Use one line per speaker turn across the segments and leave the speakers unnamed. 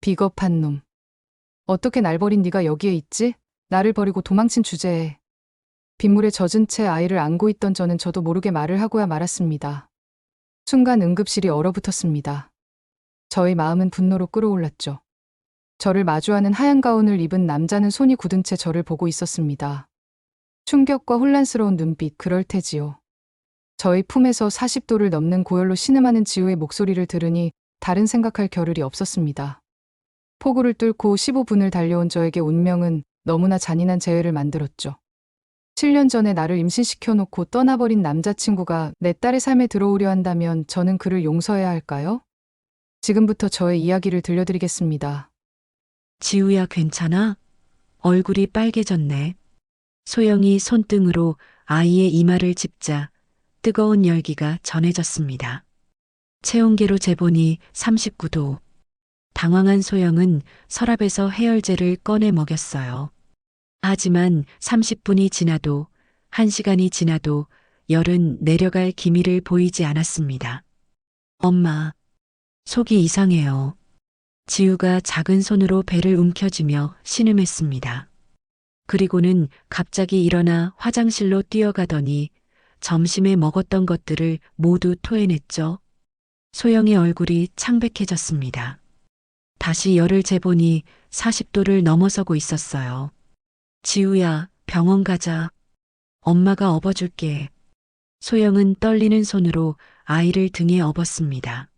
비겁한 놈. 어떻게 날 버린 네가 여기에 있지? 나를 버리고 도망친 주제에. 빗물에 젖은 채 아이를 안고 있던 저는 저도 모르게 말을 하고야 말았습니다. 순간 응급실이 얼어붙었습니다. 저의 마음은 분노로 끓어올랐죠. 저를 마주하는 하얀 가운을 입은 남자는 손이 굳은 채 저를 보고 있었습니다. 충격과 혼란스러운 눈빛, 그럴 테지요. 저의 품에서 40도를 넘는 고열로 신음하는 지우의 목소리를 들으니 다른 생각할 겨를이 없었습니다. 폭우를 뚫고 15분을 달려온 저에게 운명은 너무나 잔인한 재해를 만들었죠. 7년 전에 나를 임신시켜놓고 떠나버린 남자친구가 내 딸의 삶에 들어오려 한다면 저는 그를 용서해야 할까요? 지금부터 저의 이야기를 들려드리겠습니다.
지우야, 괜찮아? 얼굴이 빨개졌네. 소영이 손등으로 아이의 이마를 짚자 뜨거운 열기가 전해졌습니다. 체온계로 재보니 39도. 당황한 소영은 서랍에서 해열제를 꺼내 먹였어요. 하지만 30분이 지나도 1시간이 지나도 열은 내려갈 기미를 보이지 않았습니다. 엄마, 속이 이상해요. 지우가 작은 손으로 배를 움켜쥐며 신음했습니다. 그리고는 갑자기 일어나 화장실로 뛰어가더니 점심에 먹었던 것들을 모두 토해냈죠. 소영의 얼굴이 창백해졌습니다. 다시 열을 재보니 40도를 넘어서고 있었어요. 지우야, 병원 가자. 엄마가 업어줄게. 소영은 떨리는 손으로 아이를 등에 업었습니다.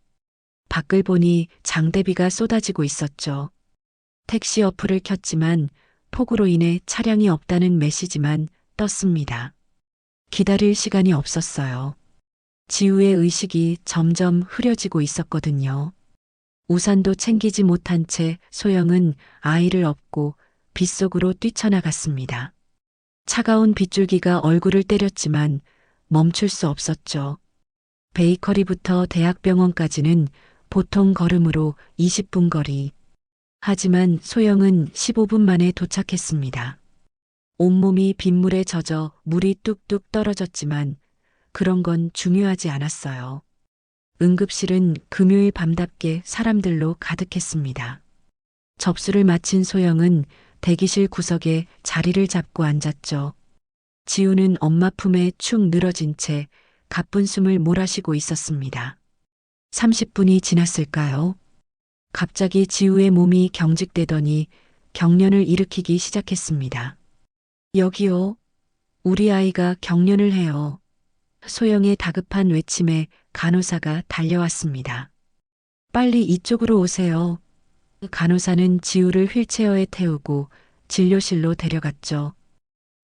밖을 보니 장대비가 쏟아지고 있었죠. 택시 어플을 켰지만 폭우로 인해 차량이 없다는 메시지만 떴습니다. 기다릴 시간이 없었어요. 지우의 의식이 점점 흐려지고 있었거든요. 우산도 챙기지 못한 채 소영은 아이를 업고 빗속으로 뛰쳐나갔습니다. 차가운 빗줄기가 얼굴을 때렸지만 멈출 수 없었죠. 베이커리부터 대학병원까지는 보통 걸음으로 20분 거리. 하지만 소영은 15분 만에 도착했습니다. 온몸이 빗물에 젖어 물이 뚝뚝 떨어졌지만 그런 건 중요하지 않았어요. 응급실은 금요일 밤답게 사람들로 가득했습니다. 접수를 마친 소영은 대기실 구석에 자리를 잡고 앉았죠. 지우는 엄마 품에 축 늘어진 채 가쁜 숨을 몰아쉬고 있었습니다. 30분이 지났을까요? 갑자기 지우의 몸이 경직되더니 경련을 일으키기 시작했습니다. 여기요. 우리 아이가 경련을 해요. 소영의 다급한 외침에 간호사가 달려왔습니다. 빨리 이쪽으로 오세요. 간호사는 지우를 휠체어에 태우고 진료실로 데려갔죠.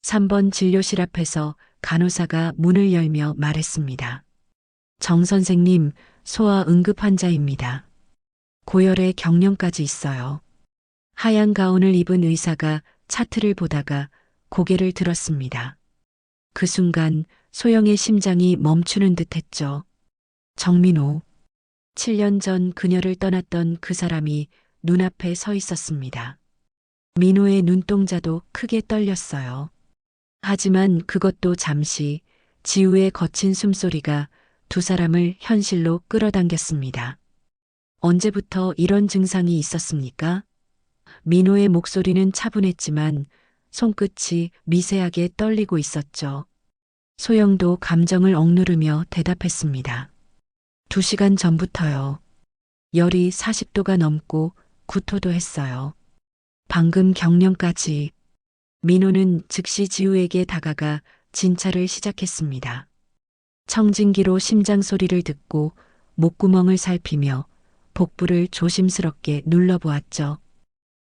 3번 진료실 앞에서 간호사가 문을 열며 말했습니다. 정 선생님, 소아 응급 환자입니다. 고열에 경련까지 있어요. 하얀 가운을 입은 의사가 차트를 보다가 고개를 들었습니다. 그 순간 소영의 심장이 멈추는 듯 했죠. 정민호. 7년 전 그녀를 떠났던 그 사람이 눈앞에 서 있었습니다. 민호의 눈동자도 크게 떨렸어요. 하지만 그것도 잠시 지우의 거친 숨소리가 두 사람을 현실로 끌어당겼습니다. 언제부터 이런 증상이 있었습니까? 민호의 목소리는 차분했지만 손끝이 미세하게 떨리고 있었죠. 소영도 감정을 억누르며 대답했습니다. 2시간 전부터요. 열이 40도가 넘고 구토도 했어요. 방금 경련까지. 민호는 즉시 지우에게 다가가 진찰을 시작했습니다. 청진기로 심장 소리를 듣고 목구멍을 살피며 복부를 조심스럽게 눌러보았죠.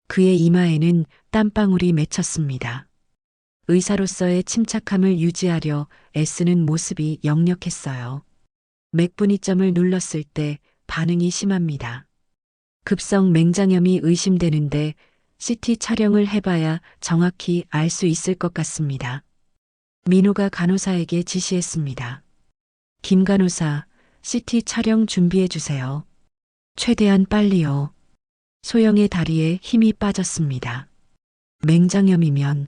그의 이마에는 땀방울이 맺혔습니다. 의사로서의 침착함을 유지하려 애쓰는 모습이 역력했어요. 맥분이점을 눌렀을 때 반응이 심합니다. 급성 맹장염이 의심되는데 CT 촬영을 해봐야 정확히 알 수 있을 것 같습니다. 민호가 간호사에게 지시했습니다. 김 간호사, CT 촬영 준비해 주세요. 최대한 빨리요. 소영의 다리에 힘이 빠졌습니다. 맹장염이면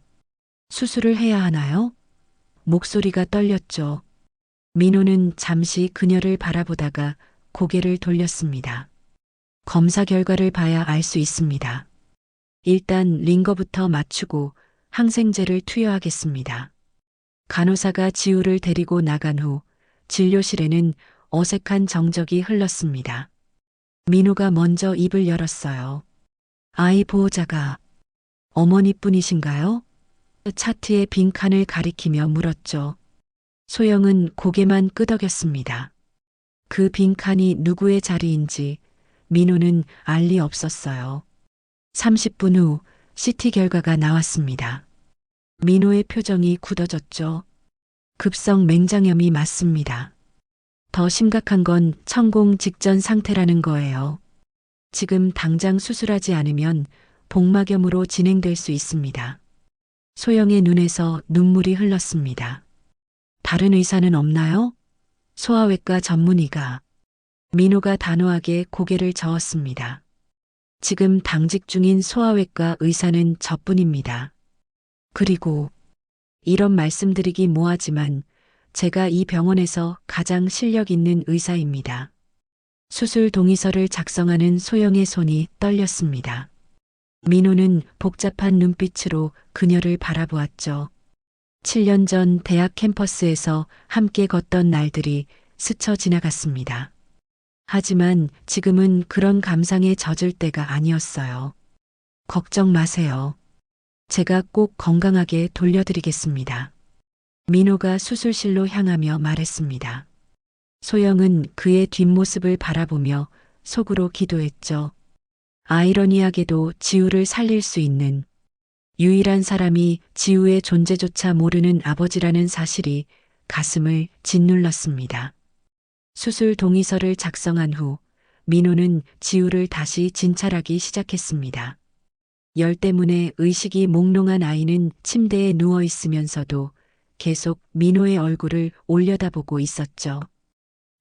수술을 해야 하나요? 목소리가 떨렸죠. 민호는 잠시 그녀를 바라보다가 고개를 돌렸습니다. 검사 결과를 봐야 알 수 있습니다. 일단 링거부터 맞추고 항생제를 투여하겠습니다. 간호사가 지우를 데리고 나간 후 진료실에는 어색한 정적이 흘렀습니다. 민호가 먼저 입을 열었어요. 아이 보호자가 어머니뿐이신가요? 차트의 빈칸을 가리키며 물었죠. 소영은 고개만 끄덕였습니다. 그 빈칸이 누구의 자리인지 민호는 알 리 없었어요. 30분 후 CT 결과가 나왔습니다. 민호의 표정이 굳어졌죠. 급성 맹장염이 맞습니다. 더 심각한 건 천공 직전 상태라는 거예요. 지금 당장 수술하지 않으면 복막염으로 진행될 수 있습니다. 소영의 눈에서 눈물이 흘렀습니다. 다른 의사는 없나요? 소아외과 전문의가. 민호가 단호하게 고개를 저었습니다. 지금 당직 중인 소아외과 의사는 저뿐입니다. 그리고 이런 말씀드리기 뭐하지만 제가 이 병원에서 가장 실력 있는 의사입니다. 수술 동의서를 작성하는 소영의 손이 떨렸습니다. 민호는 복잡한 눈빛으로 그녀를 바라보았죠. 7년 전 대학 캠퍼스에서 함께 걷던 날들이 스쳐 지나갔습니다. 하지만 지금은 그런 감상에 젖을 때가 아니었어요. 걱정 마세요. 제가 꼭 건강하게 돌려드리겠습니다. 민호가 수술실로 향하며 말했습니다. 소영은 그의 뒷모습을 바라보며 속으로 기도했죠. 아이러니하게도 지우를 살릴 수 있는 유일한 사람이 지우의 존재조차 모르는 아버지라는 사실이 가슴을 짓눌렀습니다. 수술 동의서를 작성한 후 민호는 지우를 다시 진찰하기 시작했습니다. 열 때문에 의식이 몽롱한 아이는 침대에 누워 있으면서도 계속 민호의 얼굴을 올려다보고 있었죠.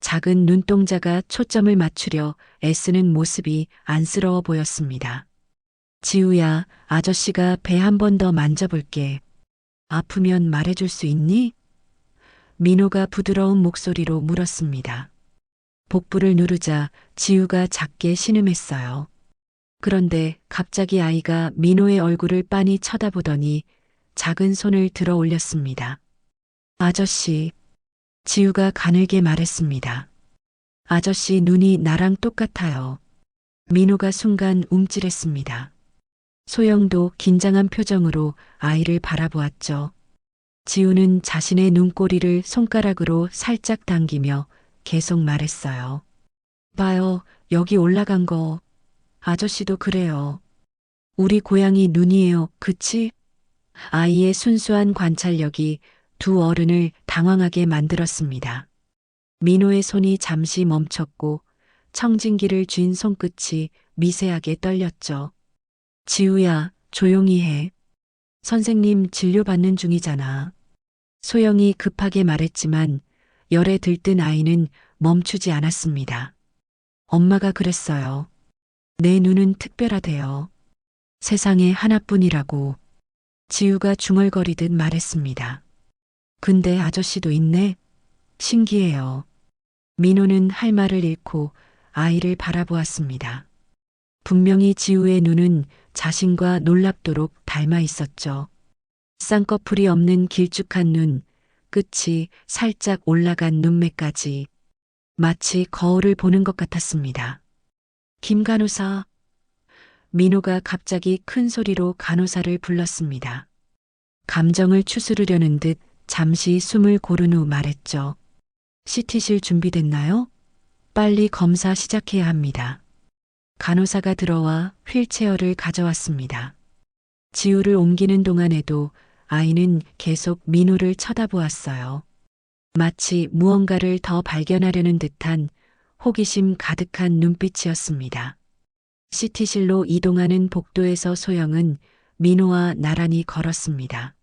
작은 눈동자가 초점을 맞추려 애쓰는 모습이 안쓰러워 보였습니다. 지우야, 아저씨가 배 한 번 더 만져볼게. 아프면 말해줄 수 있니? 민호가 부드러운 목소리로 물었습니다. 복부를 누르자 지우가 작게 신음했어요. 그런데 갑자기 아이가 민호의 얼굴을 빤히 쳐다보더니 작은 손을 들어 올렸습니다. 아저씨, 지우가 가늘게 말했습니다. 아저씨 눈이 나랑 똑같아요. 민호가 순간 움찔했습니다. 소영도 긴장한 표정으로 아이를 바라보았죠. 지우는 자신의 눈꼬리를 손가락으로 살짝 당기며 계속 말했어요. 봐요, 여기 올라간 거. 아저씨도 그래요. 우리 고양이 눈이에요, 그치? 아이의 순수한 관찰력이 두 어른을 당황하게 만들었습니다. 민호의 손이 잠시 멈췄고 청진기를 쥔 손끝이 미세하게 떨렸죠. 지우야, 조용히 해. 선생님 진료받는 중이잖아. 소영이 급하게 말했지만 열에 들뜬 아이는 멈추지 않았습니다. 엄마가 그랬어요. 내 눈은 특별하대요. 세상에 하나뿐이라고. 지우가 중얼거리듯 말했습니다. 근데 아저씨도 있네? 신기해요. 민호는 할 말을 잃고 아이를 바라보았습니다. 분명히 지우의 눈은 자신과 놀랍도록 닮아 있었죠. 쌍꺼풀이 없는 길쭉한 눈, 끝이 살짝 올라간 눈매까지 마치 거울을 보는 것 같았습니다. 김 간호사. 민호가 갑자기 큰 소리로 간호사를 불렀습니다. 감정을 추스르려는 듯 잠시 숨을 고른 후 말했죠. CT실 준비됐나요? 빨리 검사 시작해야 합니다. 간호사가 들어와 휠체어를 가져왔습니다. 지우를 옮기는 동안에도 아이는 계속 민호를 쳐다보았어요. 마치 무언가를 더 발견하려는 듯한 호기심 가득한 눈빛이었습니다. CT실로 이동하는 복도에서 소영은 민호와 나란히 걸었습니다.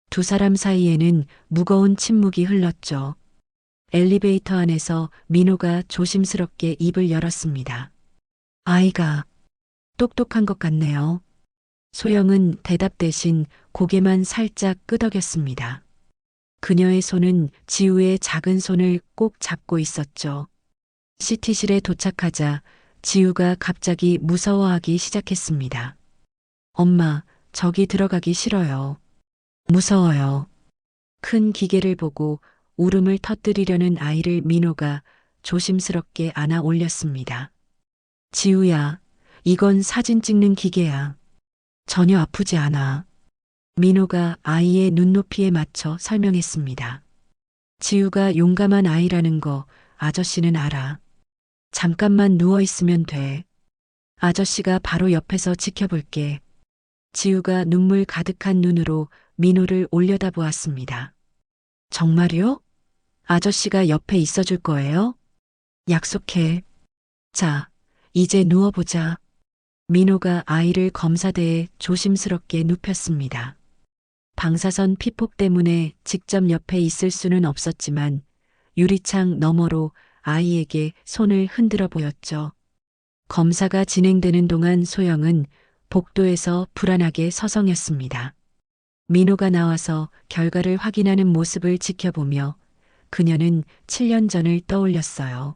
두 사람 사이에는 무거운 침묵이 흘렀죠. 엘리베이터 안에서 민호가 조심스럽게 입을 열었습니다. 아이가 똑똑한 것 같네요. 소영은 대답 대신 고개만 살짝 끄덕였습니다. 그녀의 손은 지우의 작은 손을 꼭 잡고 있었죠. CT실에 도착하자 지우가 갑자기 무서워하기 시작했습니다. 엄마, 저기 들어가기 싫어요. 무서워요. 큰 기계를 보고 울음을 터뜨리려는 아이를 민호가 조심스럽게 안아 올렸습니다. 지우야, 이건 사진 찍는 기계야. 전혀 아프지 않아. 민호가 아이의 눈높이에 맞춰 설명했습니다. 지우가 용감한 아이라는 거 아저씨는 알아. 잠깐만 누워 있으면 돼. 아저씨가 바로 옆에서 지켜볼게. 지우가 눈물 가득한 눈으로 민호를 올려다보았습니다. 정말요? 아저씨가 옆에 있어줄 거예요? 약속해. 자, 이제 누워보자. 민호가 아이를 검사대에 조심스럽게 눕혔습니다. 방사선 피폭 때문에 직접 옆에 있을 수는 없었지만 유리창 너머로 아이에게 손을 흔들어 보였죠. 검사가 진행되는 동안 소영은 복도에서 불안하게 서성였습니다. 민호가 나와서 결과를 확인하는 모습을 지켜보며 그녀는 7년 전을 떠올렸어요.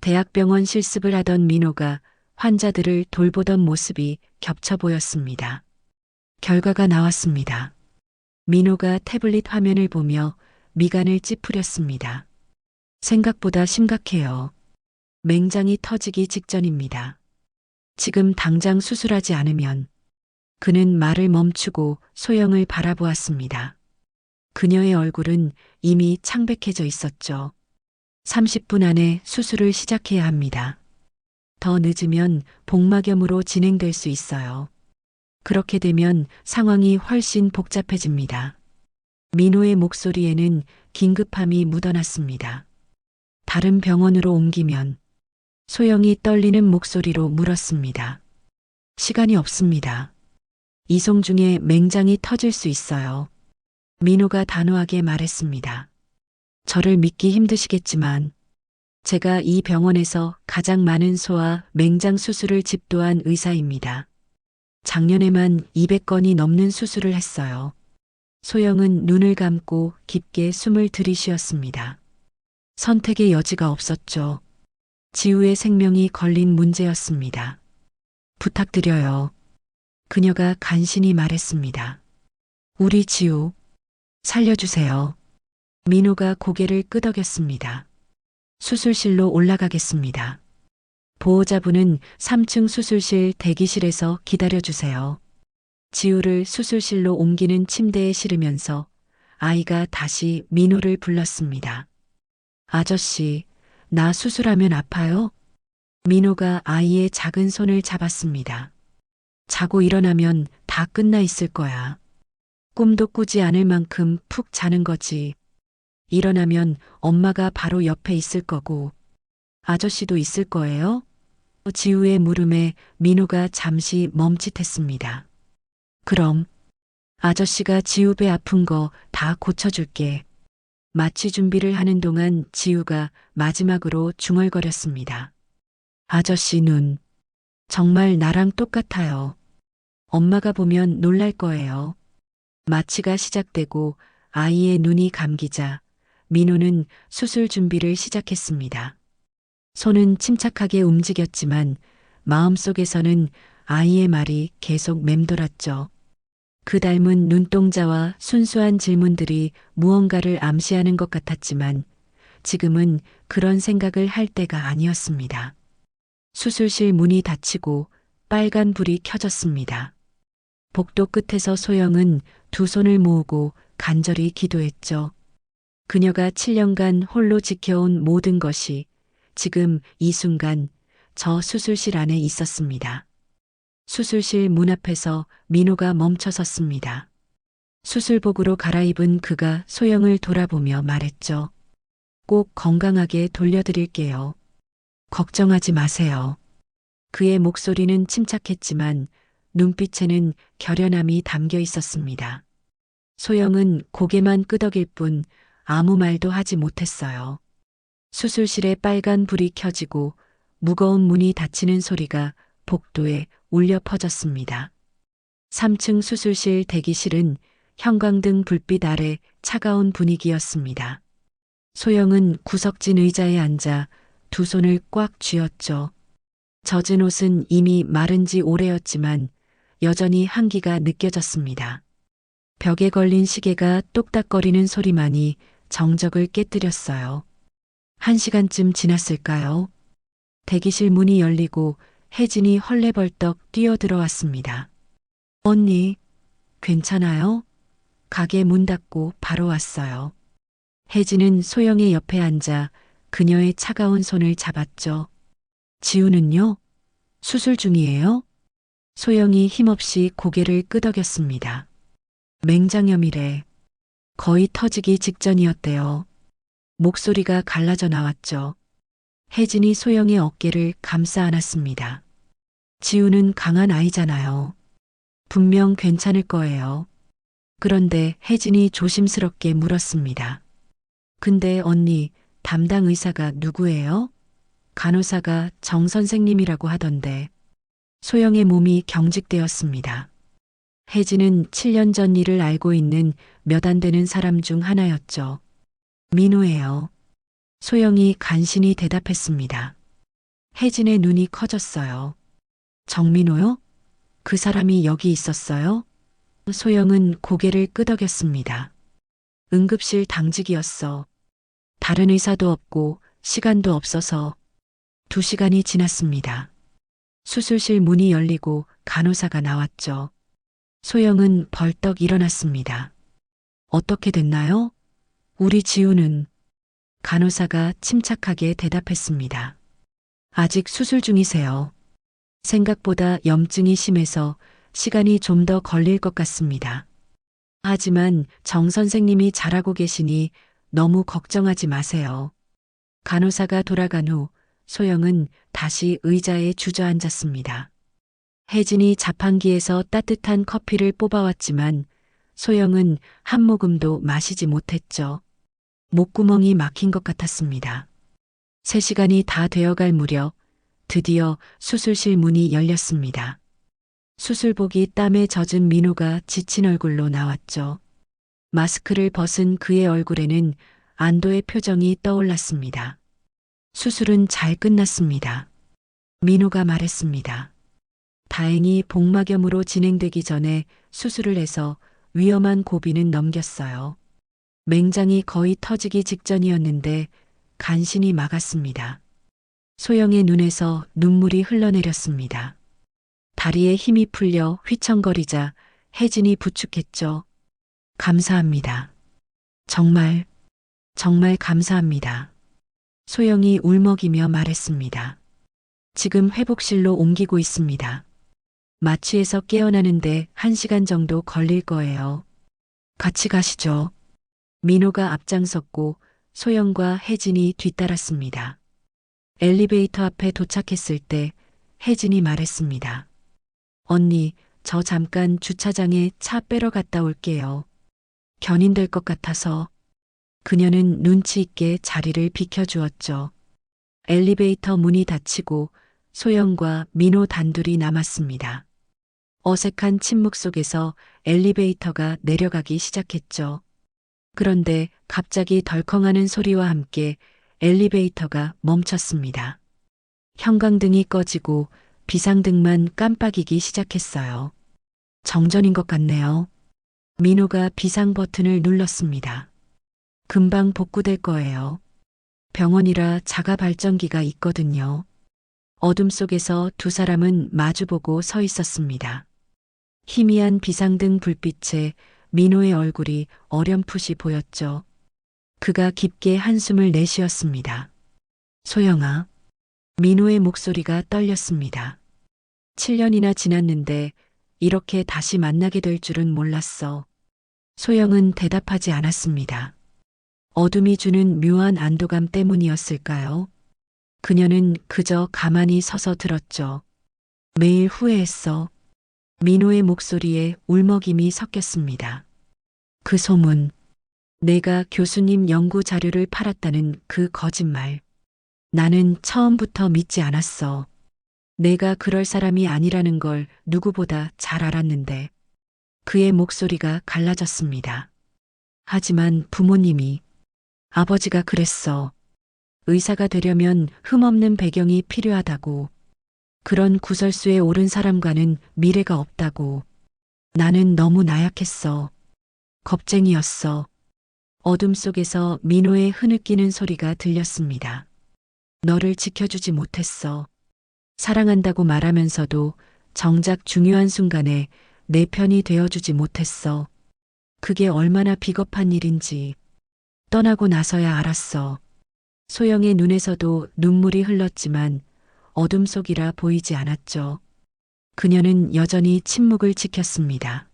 대학병원 실습을 하던 민호가 환자들을 돌보던 모습이 겹쳐 보였습니다. 결과가 나왔습니다. 민호가 태블릿 화면을 보며 미간을 찌푸렸습니다. 생각보다 심각해요. 맹장이 터지기 직전입니다. 지금 당장 수술하지 않으면 그는 말을 멈추고 소영을 바라보았습니다. 그녀의 얼굴은 이미 창백해져 있었죠. 30분 안에 수술을 시작해야 합니다. 더 늦으면 복막염으로 진행될 수 있어요. 그렇게 되면 상황이 훨씬 복잡해집니다. 민호의 목소리에는 긴급함이 묻어났습니다. 다른 병원으로 옮기면 소영이 떨리는 목소리로 물었습니다. 시간이 없습니다. 이송 중에 맹장이 터질 수 있어요. 민호가 단호하게 말했습니다. 저를 믿기 힘드시겠지만 제가 이 병원에서 가장 많은 소아 맹장 수술을 집도한 의사입니다. 작년에만 200건이 넘는 수술을 했어요. 소영은 눈을 감고 깊게 숨을 들이쉬었습니다. 선택의 여지가 없었죠. 지우의 생명이 걸린 문제였습니다. 부탁드려요. 그녀가 간신히 말했습니다. 우리 지우, 살려주세요. 민호가 고개를 끄덕였습니다. 수술실로 올라가겠습니다. 보호자분은 3층 수술실 대기실에서 기다려주세요. 지우를 수술실로 옮기는 침대에 실으면서 아이가 다시 민호를 불렀습니다. 아저씨, 나 수술하면 아파요? 민호가 아이의 작은 손을 잡았습니다. 자고 일어나면 다 끝나 있을 거야. 꿈도 꾸지 않을 만큼 푹 자는 거지. 일어나면 엄마가 바로 옆에 있을 거고, 아저씨도 있을 거예요? 지우의 물음에 민호가 잠시 멈칫했습니다. 그럼, 아저씨가 지우 배 아픈 거 다 고쳐줄게. 마취 준비를 하는 동안 지우가 마지막으로 중얼거렸습니다. 아저씨 눈, 정말 나랑 똑같아요. 엄마가 보면 놀랄 거예요. 마취가 시작되고 아이의 눈이 감기자 민호는 수술 준비를 시작했습니다. 손은 침착하게 움직였지만 마음속에서는 아이의 말이 계속 맴돌았죠. 그 닮은 눈동자와 순수한 질문들이 무언가를 암시하는 것 같았지만 지금은 그런 생각을 할 때가 아니었습니다. 수술실 문이 닫히고 빨간 불이 켜졌습니다. 복도 끝에서 소영은 두 손을 모으고 간절히 기도했죠. 그녀가 7년간 홀로 지켜온 모든 것이 지금 이 순간 저 수술실 안에 있었습니다. 수술실 문 앞에서 민호가 멈춰 섰습니다. 수술복으로 갈아입은 그가 소영을 돌아보며 말했죠. 꼭 건강하게 돌려드릴게요. 걱정하지 마세요. 그의 목소리는 침착했지만 눈빛에는 결연함이 담겨 있었습니다. 소영은 고개만 끄덕일 뿐 아무 말도 하지 못했어요. 수술실에 빨간 불이 켜지고 무거운 문이 닫히는 소리가 복도에 울려 퍼졌습니다. 3층 수술실 대기실은 형광등 불빛 아래 차가운 분위기였습니다. 소영은 구석진 의자에 앉아 두 손을 꽉 쥐었죠. 젖은 옷은 이미 마른 지 오래였지만 여전히 한기가 느껴졌습니다. 벽에 걸린 시계가 똑딱거리는 소리만이 정적을 깨뜨렸어요. 1시간쯤 지났을까요? 대기실 문이 열리고 혜진이 헐레벌떡 뛰어들어왔습니다. 언니, 괜찮아요? 가게 문 닫고 바로 왔어요. 혜진은 소영의 옆에 앉아 그녀의 차가운 손을 잡았죠. 지우는요? 수술 중이에요? 소영이 힘없이 고개를 끄덕였습니다. 맹장염이래. 거의 터지기 직전이었대요. 목소리가 갈라져 나왔죠. 혜진이 소영의 어깨를 감싸 안았습니다. 지우는 강한 아이잖아요. 분명 괜찮을 거예요. 그런데 혜진이 조심스럽게 물었습니다. 근데 언니, 담당 의사가 누구예요? 간호사가 정 선생님이라고 하던데. 소영의 몸이 경직되었습니다. 혜진은 7년 전 일을 알고 있는 몇 안 되는 사람 중 하나였죠. 민호예요. 소영이 간신히 대답했습니다. 혜진의 눈이 커졌어요. 정민호요? 그 사람이 여기 있었어요? 소영은 고개를 끄덕였습니다. 응급실 당직이었어. 다른 의사도 없고 시간도 없어서 2시간이 지났습니다. 수술실 문이 열리고 간호사가 나왔죠. 소영은 벌떡 일어났습니다. 어떻게 됐나요? 우리 지우는 간호사가 침착하게 대답했습니다. 아직 수술 중이세요. 생각보다 염증이 심해서 시간이 좀 더 걸릴 것 같습니다. 하지만 정 선생님이 잘하고 계시니 너무 걱정하지 마세요. 간호사가 돌아간 후 소영은 다시 의자에 주저앉았습니다. 혜진이 자판기에서 따뜻한 커피를 뽑아왔지만 소영은 한 모금도 마시지 못했죠. 목구멍이 막힌 것 같았습니다. 3시간이 다 되어갈 무렵 드디어 수술실 문이 열렸습니다. 수술복이 땀에 젖은 민호가 지친 얼굴로 나왔죠. 마스크를 벗은 그의 얼굴에는 안도의 표정이 떠올랐습니다. 수술은 잘 끝났습니다. 민호가 말했습니다. 다행히 복막염으로 진행되기 전에 수술을 해서 위험한 고비는 넘겼어요. 맹장이 거의 터지기 직전이었는데 간신히 막았습니다. 소영의 눈에서 눈물이 흘러내렸습니다. 다리에 힘이 풀려 휘청거리자 혜진이 부축했죠. 감사합니다. 정말, 정말 감사합니다. 소영이 울먹이며 말했습니다. 지금 회복실로 옮기고 있습니다. 마취에서 깨어나는데 1시간 정도 걸릴 거예요. 같이 가시죠. 민호가 앞장섰고 소영과 혜진이 뒤따랐습니다. 엘리베이터 앞에 도착했을 때 혜진이 말했습니다. 언니, 저 잠깐 주차장에 차 빼러 갔다 올게요. 견인될 것 같아서. 그녀는 눈치 있게 자리를 비켜주었죠. 엘리베이터 문이 닫히고 소영과 민호 단둘이 남았습니다. 어색한 침묵 속에서 엘리베이터가 내려가기 시작했죠. 그런데 갑자기 덜컹하는 소리와 함께 엘리베이터가 멈췄습니다. 형광등이 꺼지고 비상등만 깜빡이기 시작했어요. 정전인 것 같네요. 민호가 비상 버튼을 눌렀습니다. 금방 복구될 거예요. 병원이라 자가 발전기가 있거든요. 어둠 속에서 두 사람은 마주보고 서 있었습니다. 희미한 비상등 불빛에 민호의 얼굴이 어렴풋이 보였죠. 그가 깊게 한숨을 내쉬었습니다. 소영아. 민호의 목소리가 떨렸습니다. 7년이나 지났는데 이렇게 다시 만나게 될 줄은 몰랐어. 소영은 대답하지 않았습니다. 어둠이 주는 묘한 안도감 때문이었을까요? 그녀는 그저 가만히 서서 들었죠. 매일 후회했어. 민호의 목소리에 울먹임이 섞였습니다. 그 소문, 내가 교수님 연구 자료를 팔았다는 그 거짓말. 나는 처음부터 믿지 않았어. 내가 그럴 사람이 아니라는 걸 누구보다 잘 알았는데. 그의 목소리가 갈라졌습니다. 하지만 부모님이, 아버지가 그랬어. 의사가 되려면 흠없는 배경이 필요하다고. 그런 구설수에 오른 사람과는 미래가 없다고. 나는 너무 나약했어. 겁쟁이였어. 어둠 속에서 민호의 흐느끼는 소리가 들렸습니다. 너를 지켜주지 못했어. 사랑한다고 말하면서도 정작 중요한 순간에 내 편이 되어주지 못했어. 그게 얼마나 비겁한 일인지 떠나고 나서야 알았어. 소영의 눈에서도 눈물이 흘렀지만 어둠 속이라 보이지 않았죠. 그녀는 여전히 침묵을 지켰습니다.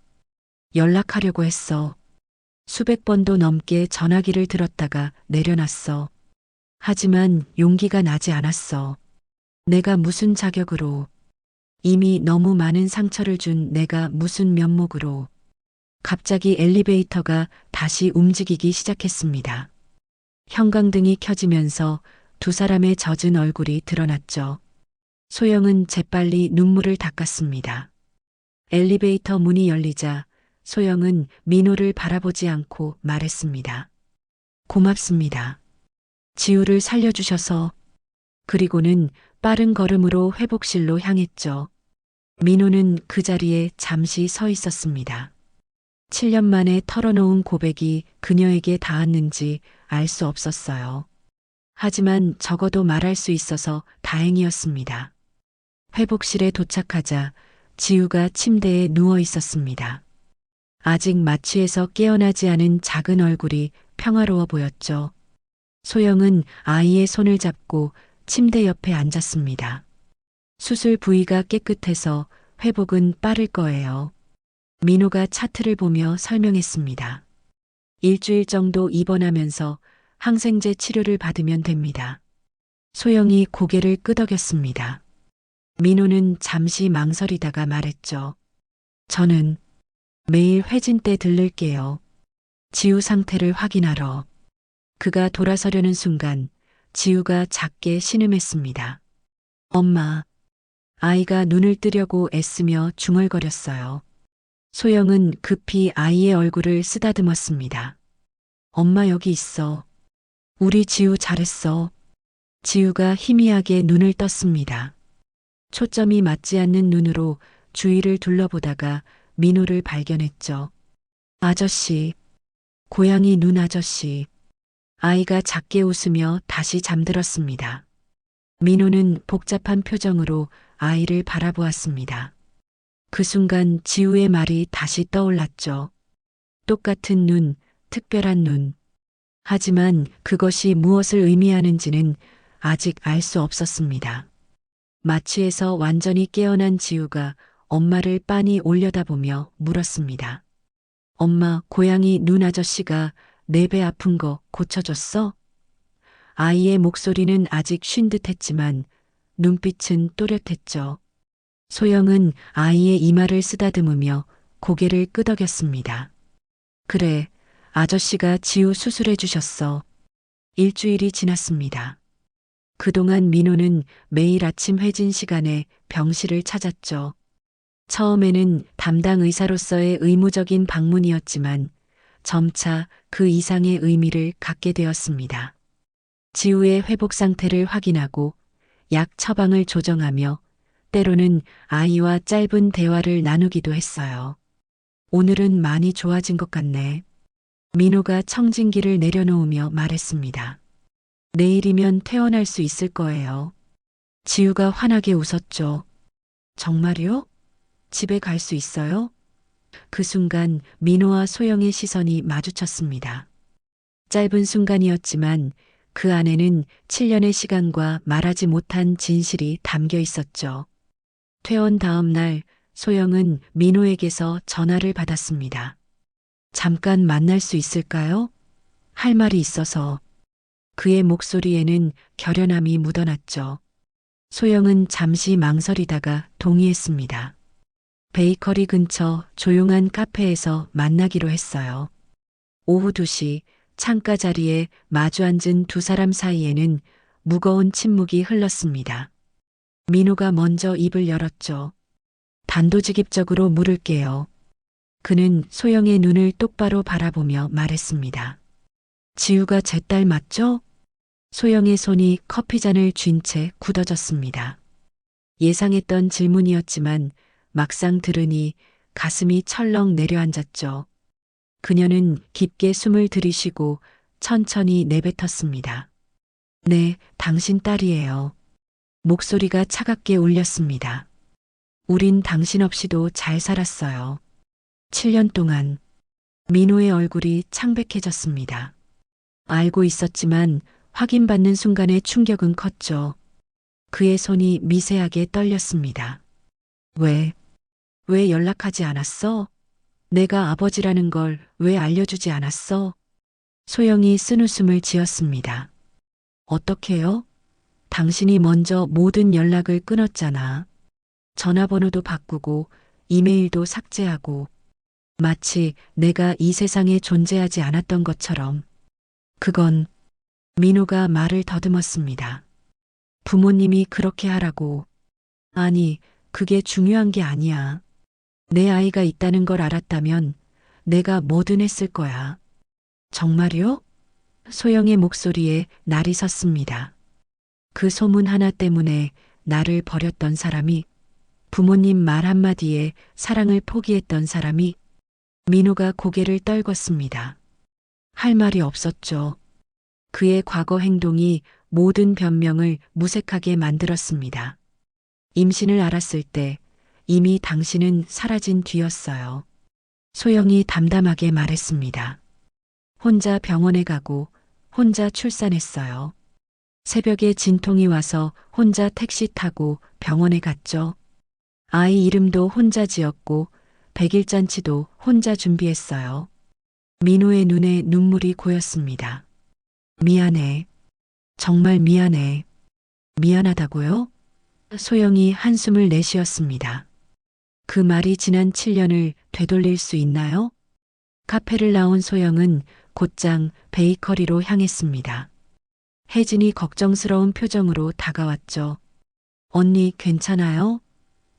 연락하려고 했어. 수백 번도 넘게 전화기를 들었다가 내려놨어. 하지만 용기가 나지 않았어. 내가 무슨 자격으로, 이미 너무 많은 상처를 준 내가 무슨 면목으로. 갑자기 엘리베이터가 다시 움직이기 시작했습니다. 형광등이 켜지면서 두 사람의 젖은 얼굴이 드러났죠. 소영은 재빨리 눈물을 닦았습니다. 엘리베이터 문이 열리자 소영은 민호를 바라보지 않고 말했습니다. 고맙습니다. 지우를 살려주셔서. 그리고는 빠른 걸음으로 회복실로 향했죠. 민호는 그 자리에 잠시 서 있었습니다. 7년 만에 털어놓은 고백이 그녀에게 닿았는지 알 수 없었어요. 하지만 적어도 말할 수 있어서 다행이었습니다. 회복실에 도착하자 지우가 침대에 누워 있었습니다. 아직 마취에서 깨어나지 않은 작은 얼굴이 평화로워 보였죠. 소영은 아이의 손을 잡고 침대 옆에 앉았습니다. 수술 부위가 깨끗해서 회복은 빠를 거예요. 민호가 차트를 보며 설명했습니다. 일주일 정도 입원하면서 항생제 치료를 받으면 됩니다. 소영이 고개를 끄덕였습니다. 민호는 잠시 망설이다가 말했죠. 저는 매일 회진 때 들를게요. 지우 상태를 확인하러. 그가 돌아서려는 순간 지우가 작게 신음했습니다. 엄마. 아이가 눈을 뜨려고 애쓰며 중얼거렸어요. 소영은 급히 아이의 얼굴을 쓰다듬었습니다. 엄마 여기 있어. 우리 지우 잘했어. 지우가 희미하게 눈을 떴습니다. 초점이 맞지 않는 눈으로 주위를 둘러보다가 민호를 발견했죠. 아저씨. 고양이 눈 아저씨. 아이가 작게 웃으며 다시 잠들었습니다. 민호는 복잡한 표정으로 아이를 바라보았습니다. 그 순간 지우의 말이 다시 떠올랐죠. 똑같은 눈, 특별한 눈. 하지만 그것이 무엇을 의미하는지는 아직 알 수 없었습니다. 마취에서 완전히 깨어난 지우가 엄마를 빤히 올려다보며 물었습니다. 엄마, 고양이 눈 아저씨가 내 배 아픈 거 고쳐줬어? 아이의 목소리는 아직 쉰 듯했지만 눈빛은 또렷했죠. 소영은 아이의 이마를 쓰다듬으며 고개를 끄덕였습니다. 그래, 아저씨가 지우 수술해 주셨어. 일주일이 지났습니다. 그동안 민호는 매일 아침 회진 시간에 병실을 찾았죠. 처음에는 담당 의사로서의 의무적인 방문이었지만 점차 그 이상의 의미를 갖게 되었습니다. 지우의 회복 상태를 확인하고 약 처방을 조정하며 때로는 아이와 짧은 대화를 나누기도 했어요. 오늘은 많이 좋아진 것 같네. 민호가 청진기를 내려놓으며 말했습니다. 내일이면 퇴원할 수 있을 거예요. 지우가 환하게 웃었죠. 정말요? 집에 갈 수 있어요? 그 순간 민호와 소영의 시선이 마주쳤습니다. 짧은 순간이었지만 그 안에는 7년의 시간과 말하지 못한 진실이 담겨 있었죠. 퇴원 다음 날 소영은 민호에게서 전화를 받았습니다. 잠깐 만날 수 있을까요? 할 말이 있어서. 그의 목소리에는 결연함이 묻어났죠. 소영은 잠시 망설이다가 동의했습니다. 베이커리 근처 조용한 카페에서 만나기로 했어요. 오후 2시 창가 자리에 마주 앉은 두 사람 사이에는 무거운 침묵이 흘렀습니다. 민호가 먼저 입을 열었죠. 단도직입적으로 물을게요. 그는 소영의 눈을 똑바로 바라보며 말했습니다. 지우가 제 딸 맞죠? 소영의 손이 커피잔을 쥔 채 굳어졌습니다. 예상했던 질문이었지만 막상 들으니 가슴이 철렁 내려앉았죠. 그녀는 깊게 숨을 들이쉬고 천천히 내뱉었습니다. 네, 당신 딸이에요. 목소리가 차갑게 울렸습니다. 우린 당신 없이도 잘 살았어요. 7년 동안 민호의 얼굴이 창백해졌습니다. 알고 있었지만 확인받는 순간의 충격은 컸죠. 그의 손이 미세하게 떨렸습니다. 왜 연락하지 않았어? 내가 아버지라는 걸 왜 알려주지 않았어? 소영이 쓴웃음을 지었습니다. 어떻게요? 당신이 먼저 모든 연락을 끊었잖아. 전화번호도 바꾸고 이메일도 삭제하고 마치 내가 이 세상에 존재하지 않았던 것처럼. 그건 민호가 말을 더듬었습니다. 부모님이 그렇게 하라고. 아니, 그게 중요한 게 아니야. 내 아이가 있다는 걸 알았다면 내가 뭐든 했을 거야. 정말요? 소영의 목소리에 날이 섰습니다. 그 소문 하나 때문에 나를 버렸던 사람이, 부모님 말 한마디에 사랑을 포기했던 사람이. 민호가 고개를 떨궜습니다. 할 말이 없었죠. 그의 과거 행동이 모든 변명을 무색하게 만들었습니다. 임신을 알았을 때 이미 당신은 사라진 뒤였어요. 소영이 담담하게 말했습니다. 혼자 병원에 가고 혼자 출산했어요. 새벽에 진통이 와서 혼자 택시 타고 병원에 갔죠. 아이 이름도 혼자 지었고 100일잔치도 혼자 준비했어요. 민호의 눈에 눈물이 고였습니다. 미안해. 정말 미안해. 미안하다고요? 소영이 한숨을 내쉬었습니다. 그 말이 지난 7년을 되돌릴 수 있나요? 카페를 나온 소영은 곧장 베이커리로 향했습니다. 혜진이 걱정스러운 표정으로 다가왔죠. 언니 괜찮아요?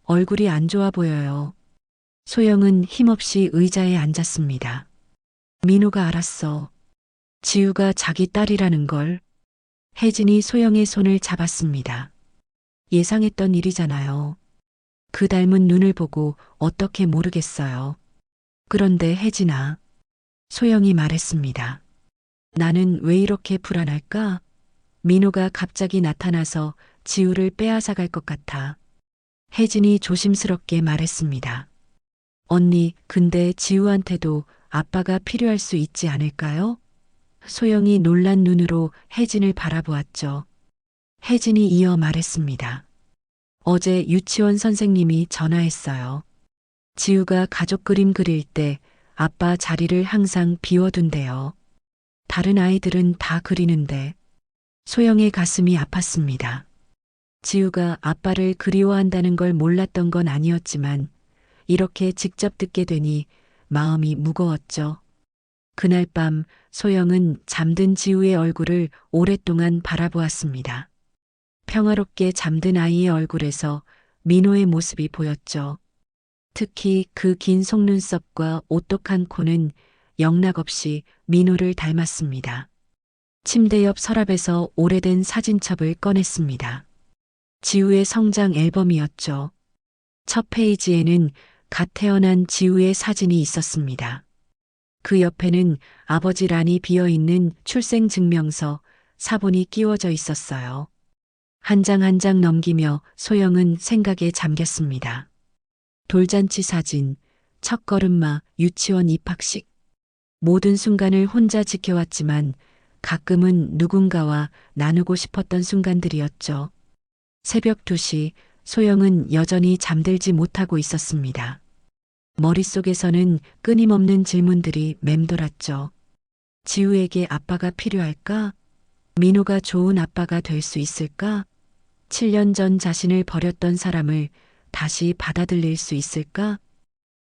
얼굴이 안 좋아 보여요. 소영은 힘없이 의자에 앉았습니다. 민호가 알았어. 지우가 자기 딸이라는 걸. 혜진이 소영의 손을 잡았습니다. 예상했던 일이잖아요. 그 닮은 눈을 보고 어떻게 모르겠어요. 그런데 혜진아, 소영이 말했습니다. 나는 왜 이렇게 불안할까? 민호가 갑자기 나타나서 지우를 빼앗아갈 것 같아. 혜진이 조심스럽게 말했습니다. 언니, 근데 지우한테도 아빠가 필요할 수 있지 않을까요? 소영이 놀란 눈으로 혜진을 바라보았죠. 혜진이 이어 말했습니다. 어제 유치원 선생님이 전화했어요. 지우가 가족 그림 그릴 때 아빠 자리를 항상 비워둔대요. 다른 아이들은 다 그리는데. 소영의 가슴이 아팠습니다. 지우가 아빠를 그리워한다는 걸 몰랐던 건 아니었지만 이렇게 직접 듣게 되니 마음이 무거웠죠. 그날 밤 소영은 잠든 지우의 얼굴을 오랫동안 바라보았습니다. 평화롭게 잠든 아이의 얼굴에서 민호의 모습이 보였죠. 특히 그 긴 속눈썹과 오똑한 코는 영락없이 민호를 닮았습니다. 침대 옆 서랍에서 오래된 사진첩을 꺼냈습니다. 지우의 성장 앨범이었죠. 첫 페이지에는 갓 태어난 지우의 사진이 있었습니다. 그 옆에는 아버지란이 비어있는 출생증명서, 사본이 끼워져 있었어요. 한 장 한 장 넘기며 소영은 생각에 잠겼습니다. 돌잔치 사진, 첫걸음마, 유치원 입학식. 모든 순간을 혼자 지켜왔지만 가끔은 누군가와 나누고 싶었던 순간들이었죠. 새벽 2시 소영은 여전히 잠들지 못하고 있었습니다. 머릿속에서는 끊임없는 질문들이 맴돌았죠. 지우에게 아빠가 필요할까? 민호가 좋은 아빠가 될 수 있을까? 7년 전 자신을 버렸던 사람을 다시 받아들일 수 있을까?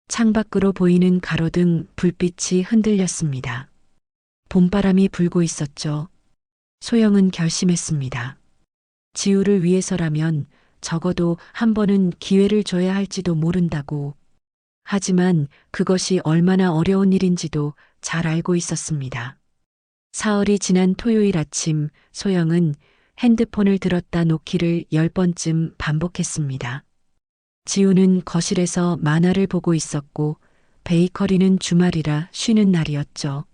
창밖으로 보이는 가로등 불빛이 흔들렸습니다. 봄바람이 불고 있었죠. 소영은 결심했습니다. 지우를 위해서라면 적어도 한 번은 기회를 줘야 할지도 모른다고. 하지만 그것이 얼마나 어려운 일인지도 잘 알고 있었습니다. 사흘이 지난 토요일 아침 소영은 핸드폰을 들었다 놓기를 10번쯤 반복했습니다. 지우는 거실에서 만화를 보고 있었고 베이커리는 주말이라 쉬는 날이었죠.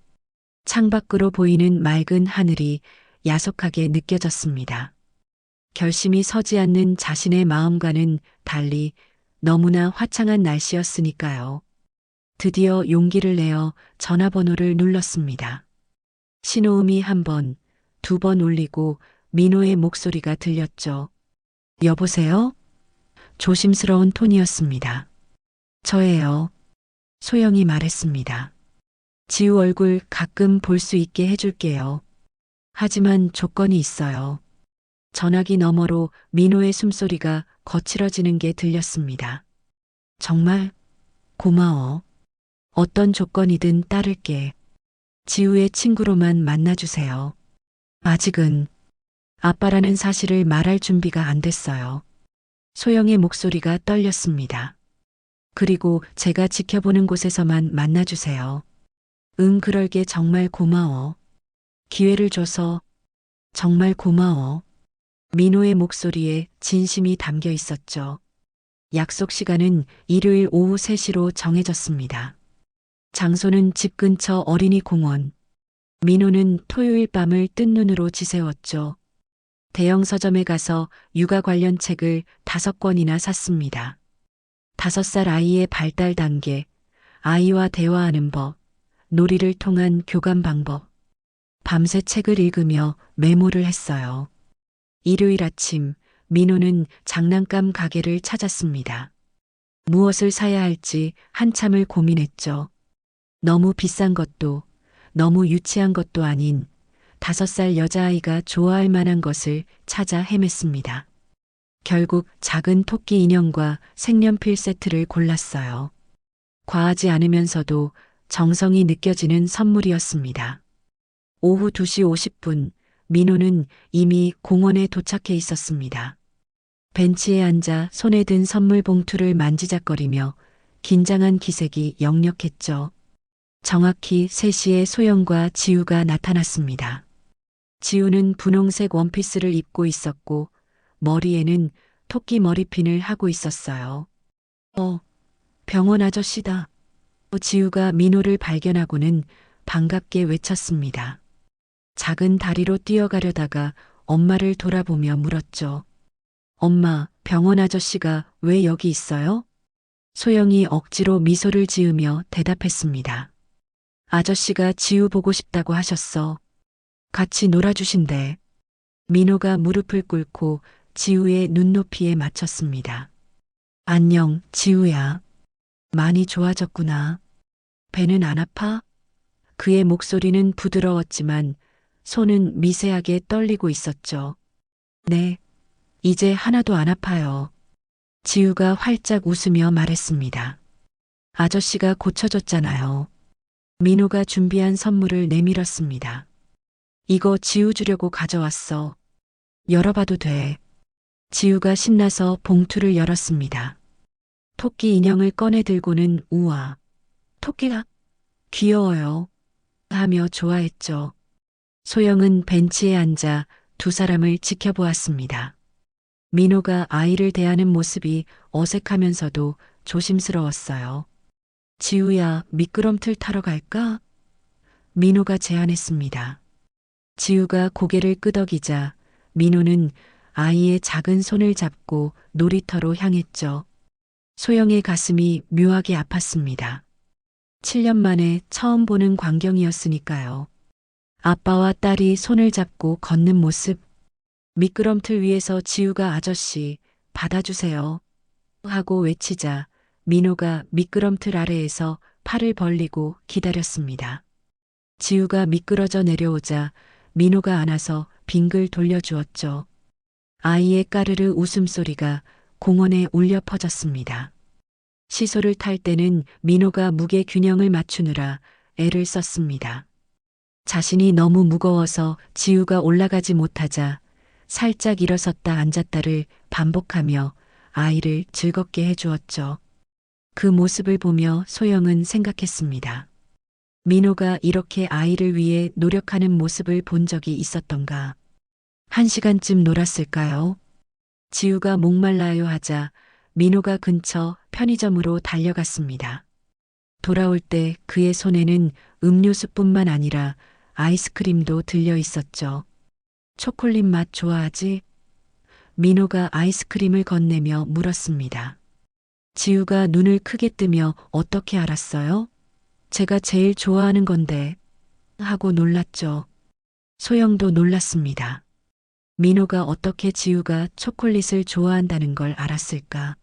창밖으로 보이는 맑은 하늘이 야속하게 느껴졌습니다. 결심이 서지 않는 자신의 마음과는 달리 너무나 화창한 날씨였으니까요. 드디어 용기를 내어 전화번호를 눌렀습니다. 신호음이 한 번, 두 번 울리고 민호의 목소리가 들렸죠. 여보세요? 조심스러운 톤이었습니다. 저예요. 소영이 말했습니다. 지우 얼굴 가끔 볼 수 있게 해줄게요. 하지만 조건이 있어요. 전화기 너머로 민호의 숨소리가 거칠어지는 게 들렸습니다. 정말 고마워. 어떤 조건이든 따를게. 지우의 친구로만 만나주세요. 아직은 아빠라는 사실을 말할 준비가 안 됐어요. 소영의 목소리가 떨렸습니다. 그리고 제가 지켜보는 곳에서만 만나주세요. 응, 그럴게. 정말 고마워. 기회를 줘서 정말 고마워. 민호의 목소리에 진심이 담겨 있었죠. 약속 시간은 일요일 오후 3시로 정해졌습니다. 장소는 집 근처 어린이 공원. 민호는 토요일 밤을 뜬 눈으로 지새웠죠. 대형 서점에 가서 육아 관련 책을 5권이나 샀습니다. 5살 아이의 발달 단계, 아이와 대화하는 법, 놀이를 통한 교감 방법. 밤새 책을 읽으며 메모를 했어요. 일요일 아침, 민호는 장난감 가게를 찾았습니다. 무엇을 사야 할지 한참을 고민했죠. 너무 비싼 것도, 너무 유치한 것도 아닌 5살 여자아이가 좋아할 만한 것을 찾아 헤맸습니다. 결국 작은 토끼 인형과 색연필 세트를 골랐어요. 과하지 않으면서도 정성이 느껴지는 선물이었습니다. 오후 2시 50분, 민호는 이미 공원에 도착해 있었습니다. 벤치에 앉아 손에 든 선물 봉투를 만지작거리며 긴장한 기색이 역력했죠. 정확히 3시에 소영과 지우가 나타났습니다. 지우는 분홍색 원피스를 입고 있었고 머리에는 토끼 머리핀을 하고 있었어요. 병원 아저씨다. 지우가 민호를 발견하고는 반갑게 외쳤습니다. 작은 다리로 뛰어가려다가 엄마를 돌아보며 물었죠. 엄마, 병원 아저씨가 왜 여기 있어요? 소영이 억지로 미소를 지으며 대답했습니다. 아저씨가 지우 보고 싶다고 하셨어. 같이 놀아주신대. 민호가 무릎을 꿇고 지우의 눈높이에 맞췄습니다. 안녕, 지우야. 많이 좋아졌구나. 배는 안 아파? 그의 목소리는 부드러웠지만 손은 미세하게 떨리고 있었죠. 네, 이제 하나도 안 아파요. 지우가 활짝 웃으며 말했습니다. 아저씨가 고쳐줬잖아요. 민호가 준비한 선물을 내밀었습니다. 이거 지우 주려고 가져왔어. 열어봐도 돼. 지우가 신나서 봉투를 열었습니다. 토끼 인형을 꺼내 들고는 우와, 토끼가 귀여워요. 하며 좋아했죠. 소영은 벤치에 앉아 두 사람을 지켜보았습니다. 민호가 아이를 대하는 모습이 어색하면서도 조심스러웠어요. 지우야, 미끄럼틀 타러 갈까? 민호가 제안했습니다. 지우가 고개를 끄덕이자 민호는 아이의 작은 손을 잡고 놀이터로 향했죠. 소영의 가슴이 묘하게 아팠습니다. 7년 만에 처음 보는 광경이었으니까요. 아빠와 딸이 손을 잡고 걷는 모습. 미끄럼틀 위에서 지우가 아저씨, 받아주세요. 하고 외치자 민호가 미끄럼틀 아래에서 팔을 벌리고 기다렸습니다. 지우가 미끄러져 내려오자 민호가 안아서 빙글 돌려주었죠. 아이의 까르르 웃음소리가 공원에 울려 퍼졌습니다. 시소를 탈 때는 민호가 무게 균형을 맞추느라 애를 썼습니다. 자신이 너무 무거워서 지우가 올라가지 못하자 살짝 일어섰다 앉았다를 반복하며 아이를 즐겁게 해주었죠. 그 모습을 보며 소영은 생각했습니다. 민호가 이렇게 아이를 위해 노력하는 모습을 본 적이 있었던가. 1시간쯤 놀았을까요? 지우가 목말라요 하자 민호가 근처 편의점으로 달려갔습니다. 돌아올 때 그의 손에는 음료수뿐만 아니라 아이스크림도 들려 있었죠. 초콜릿 맛 좋아하지? 민호가 아이스크림을 건네며 물었습니다. 지우가 눈을 크게 뜨며 어떻게 알았어요? 제가 제일 좋아하는 건데 하고 놀랐죠. 소영도 놀랐습니다. 민호가 어떻게 지우가 초콜릿을 좋아한다는 걸 알았을까?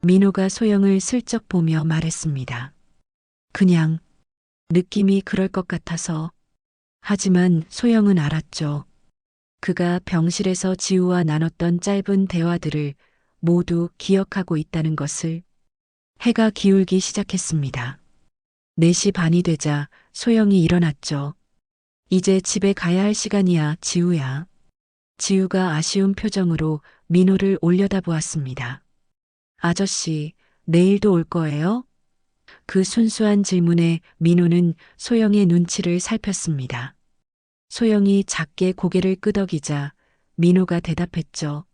민호가 소영을 슬쩍 보며 말했습니다. 그냥 느낌이 그럴 것 같아서. 하지만 소영은 알았죠. 그가 병실에서 지우와 나눴던 짧은 대화들을 모두 기억하고 있다는 것을. 해가 기울기 시작했습니다. 4시 반이 되자 소영이 일어났죠. 이제 집에 가야 할 시간이야, 지우야. 지우가 아쉬운 표정으로 민호를 올려다보았습니다. 아저씨, 내일도 올 거예요? 그 순수한 질문에 민호는 소영의 눈치를 살폈습니다. 소영이 작게 고개를 끄덕이자 민호가 대답했죠.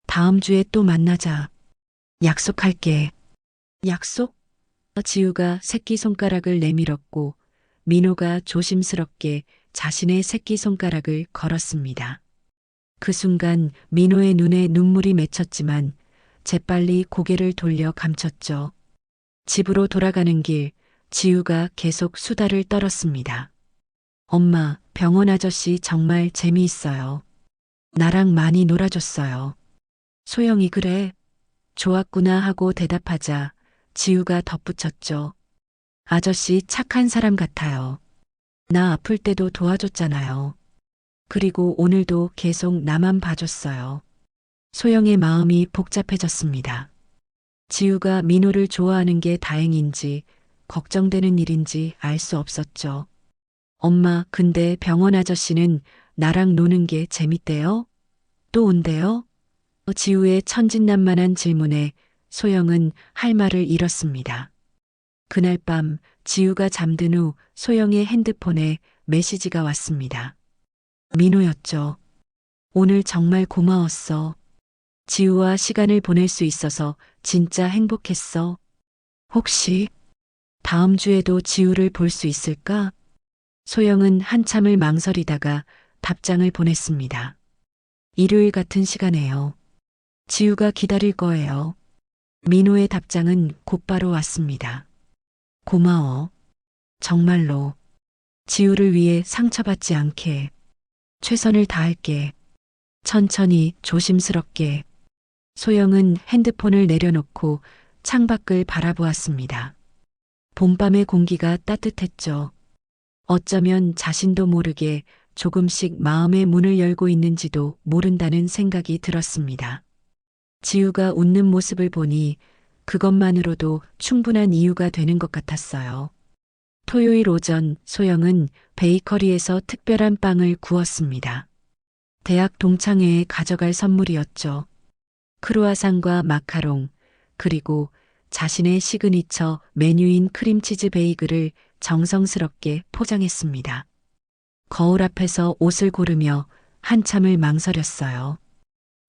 다음 주에 또 만나자. 약속할게. 약속? 지우가 새끼손가락을 내밀었고 민호가 조심스럽게 자신의 새끼손가락을 걸었습니다. 그 순간 민호의 눈에 눈물이 맺혔지만 재빨리 고개를 돌려 감췄죠. 집으로 돌아가는 길, 지우가 계속 수다를 떨었습니다. 엄마, 병원 아저씨 정말 재미있어요. 나랑 많이 놀아줬어요. 소영이 그래? 좋았구나 하고 대답하자 지우가 덧붙였죠. 아저씨 착한 사람 같아요. 나 아플 때도 도와줬잖아요. 그리고 오늘도 계속 나만 봐줬어요. 소영의 마음이 복잡해졌습니다. 지우가 민호를 좋아하는 게 다행인지 걱정되는 일인지 알 수 없었죠. 엄마, 근데 병원 아저씨는 나랑 노는 게 재밌대요? 또 온대요? 지우의 천진난만한 질문에 소영은 할 말을 잃었습니다. 그날 밤 지우가 잠든 후 소영의 핸드폰에 메시지가 왔습니다. 민호였죠. 오늘 정말 고마웠어. 지우와 시간을 보낼 수 있어서 진짜 행복했어. 혹시 다음 주에도 지우를 볼 수 있을까? 소영은 한참을 망설이다가 답장을 보냈습니다. 일요일 같은 시간에요. 지우가 기다릴 거예요. 민호의 답장은 곧바로 왔습니다. 고마워. 정말로. 지우를 위해 상처받지 않게. 최선을 다할게. 천천히 조심스럽게. 소영은 핸드폰을 내려놓고 창밖을 바라보았습니다. 봄밤의 공기가 따뜻했죠. 어쩌면 자신도 모르게 조금씩 마음의 문을 열고 있는지도 모른다는 생각이 들었습니다. 지우가 웃는 모습을 보니 그것만으로도 충분한 이유가 되는 것 같았어요. 토요일 오전 소영은 베이커리에서 특별한 빵을 구웠습니다. 대학 동창회에 가져갈 선물이었죠. 크루아상과 마카롱, 그리고 자신의 시그니처 메뉴인 크림치즈 베이글을 정성스럽게 포장했습니다. 거울 앞에서 옷을 고르며 한참을 망설였어요.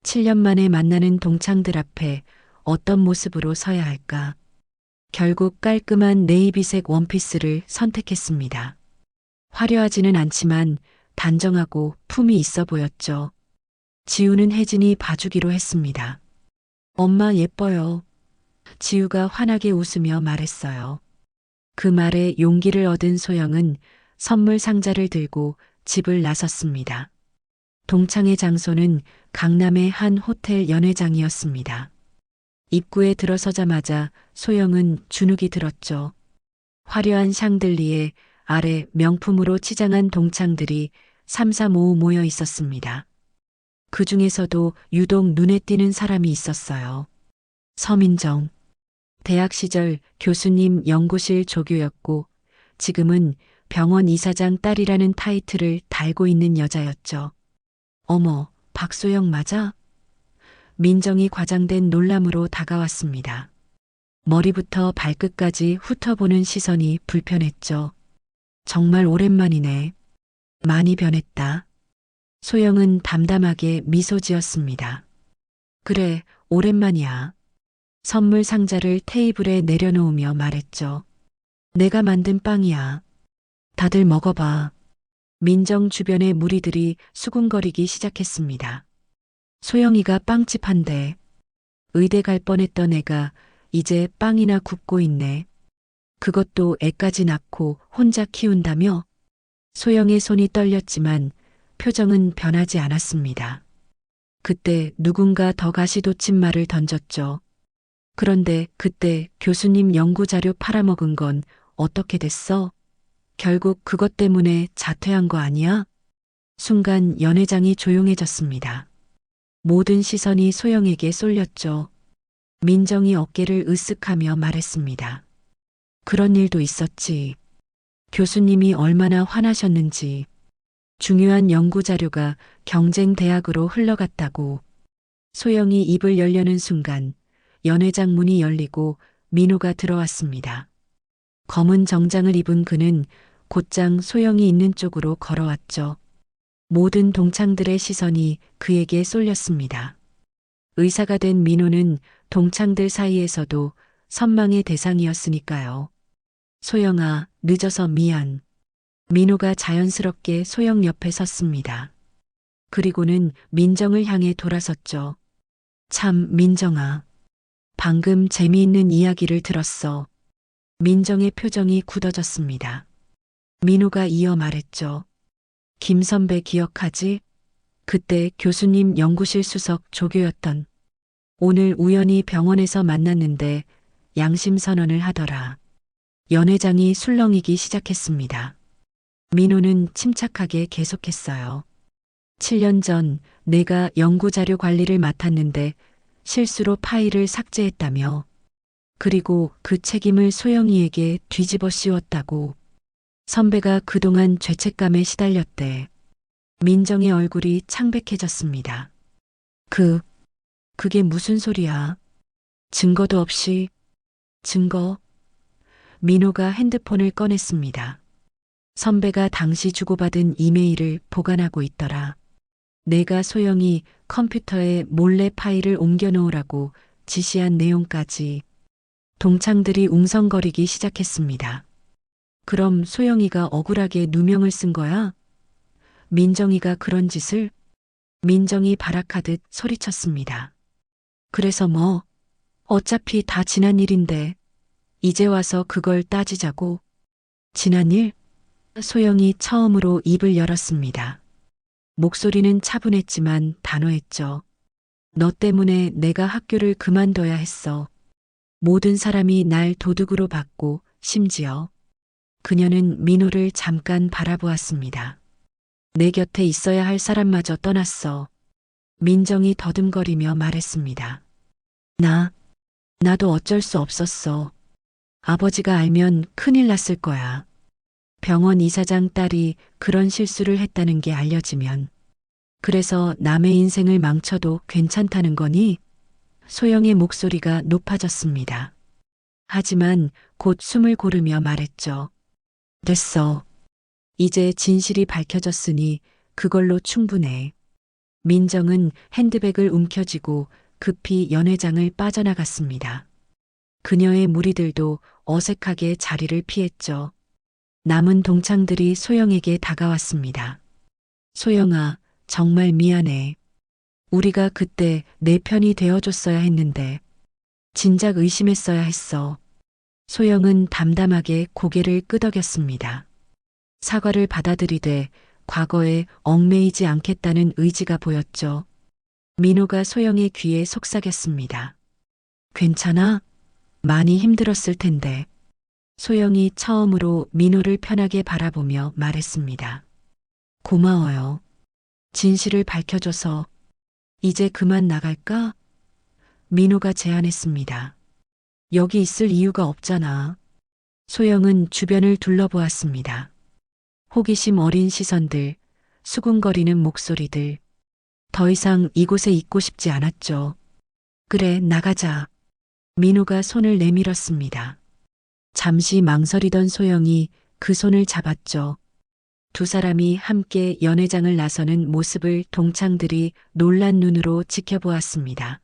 7년 만에 만나는 동창들 앞에 어떤 모습으로 서야 할까? 결국 깔끔한 네이비색 원피스를 선택했습니다. 화려하지는 않지만 단정하고 품이 있어 보였죠. 지우는 혜진이 봐주기로 했습니다. 엄마 예뻐요. 지우가 환하게 웃으며 말했어요. 그 말에 용기를 얻은 소영은 선물 상자를 들고 집을 나섰습니다. 동창회 장소는 강남의 한 호텔 연회장이었습니다. 입구에 들어서자마자 소영은 주눅이 들었죠. 화려한 샹들리에 아래 명품으로 치장한 동창들이 삼삼오오 모여 있었습니다. 그 중에서도 유독 눈에 띄는 사람이 있었어요. 서민정. 대학 시절 교수님 연구실 조교였고 지금은 병원 이사장 딸이라는 타이틀을 달고 있는 여자였죠. 어머, 박소영 맞아? 민정이 과장된 놀람으로 다가왔습니다. 머리부터 발끝까지 훑어보는 시선이 불편했죠. 정말 오랜만이네. 많이 변했다. 소영은 담담하게 미소 지었습니다. 그래, 오랜만이야. 선물 상자를 테이블에 내려놓으며 말했죠. 내가 만든 빵이야. 다들 먹어봐. 민정 주변의 무리들이 수군거리기 시작했습니다. 소영이가 빵집 한대. 의대 갈 뻔했던 애가 이제 빵이나 굽고 있네. 그것도 애까지 낳고 혼자 키운다며? 소영의 손이 떨렸지만 표정은 변하지 않았습니다. 그때 누군가 더 가시돋친 말을 던졌죠. 그런데 그때 교수님 연구자료 팔아먹은 건 어떻게 됐어? 결국 그것 때문에 자퇴한 거 아니야? 순간 연회장이 조용해졌습니다. 모든 시선이 소영에게 쏠렸죠. 민정이 어깨를 으쓱하며 말했습니다. 그런 일도 있었지. 교수님이 얼마나 화나셨는지. 중요한 연구 자료가 경쟁 대학으로 흘러갔다고. 소영이 입을 열려는 순간 연회장 문이 열리고 민호가 들어왔습니다. 검은 정장을 입은 그는 곧장 소영이 있는 쪽으로 걸어왔죠. 모든 동창들의 시선이 그에게 쏠렸습니다. 의사가 된 민호는 동창들 사이에서도 선망의 대상이었으니까요. 소영아, 늦어서 미안. 민호가 자연스럽게 소영 옆에 섰습니다. 그리고는 민정을 향해 돌아섰죠. 참, 민정아. 방금 재미있는 이야기를 들었어. 민정의 표정이 굳어졌습니다. 민호가 이어 말했죠. 김 선배 기억하지? 그때 교수님 연구실 수석 조교였던. 오늘 우연히 병원에서 만났는데 양심 선언을 하더라. 연회장이 술렁이기 시작했습니다. 민호는 침착하게 계속했어요. 7년 전 내가 연구자료 관리를 맡았는데 실수로 파일을 삭제했다며. 그리고 그 책임을 소영이에게 뒤집어 씌웠다고. 선배가 그동안 죄책감에 시달렸대. 민정의 얼굴이 창백해졌습니다. 그게 무슨 소리야? 증거도 없이. 증거? 민호가 핸드폰을 꺼냈습니다. 선배가 당시 주고받은 이메일을 보관하고 있더라. 내가 소영이 컴퓨터에 몰래 파일을 옮겨놓으라고 지시한 내용까지. 동창들이 웅성거리기 시작했습니다. 그럼 소영이가 억울하게 누명을 쓴 거야? 민정이가 그런 짓을? 민정이 발악하듯 소리쳤습니다. 그래서 뭐? 어차피 다 지난 일인데 이제 와서 그걸 따지자고. 지난 일? 소영이 처음으로 입을 열었습니다. 목소리는 차분했지만 단호했죠. 너 때문에 내가 학교를 그만둬야 했어. 모든 사람이 날 도둑으로 봤고 심지어 그녀는 민호를 잠깐 바라보았습니다. 내 곁에 있어야 할 사람마저 떠났어. 민정이 더듬거리며 말했습니다. 나도 어쩔 수 없었어. 아버지가 알면 큰일 났을 거야. 병원 이사장 딸이 그런 실수를 했다는 게 알려지면. 그래서 남의 인생을 망쳐도 괜찮다는 거니? 소영의 목소리가 높아졌습니다. 하지만 곧 숨을 고르며 말했죠. 됐어. 이제 진실이 밝혀졌으니 그걸로 충분해. 민정은 핸드백을 움켜쥐고 급히 연회장을 빠져나갔습니다. 그녀의 무리들도 어색하게 자리를 피했죠. 남은 동창들이 소영에게 다가왔습니다. 소영아, 정말 미안해. 우리가 그때 내 편이 되어줬어야 했는데 진작 의심했어야 했어. 소영은 담담하게 고개를 끄덕였습니다. 사과를 받아들이되 과거에 얽매이지 않겠다는 의지가 보였죠. 민호가 소영의 귀에 속삭였습니다. 괜찮아? 많이 힘들었을 텐데. 소영이 처음으로 민호를 편하게 바라보며 말했습니다. 고마워요. 진실을 밝혀줘서. 이제 그만 나갈까? 민호가 제안했습니다. 여기 있을 이유가 없잖아. 소영은 주변을 둘러보았습니다. 호기심 어린 시선들, 수군거리는 목소리들. 더 이상 이곳에 있고 싶지 않았죠. 그래, 나가자. 민호가 손을 내밀었습니다. 잠시 망설이던 소영이 그 손을 잡았죠. 두 사람이 함께 연회장을 나서는 모습을 동창들이 놀란 눈으로 지켜보았습니다.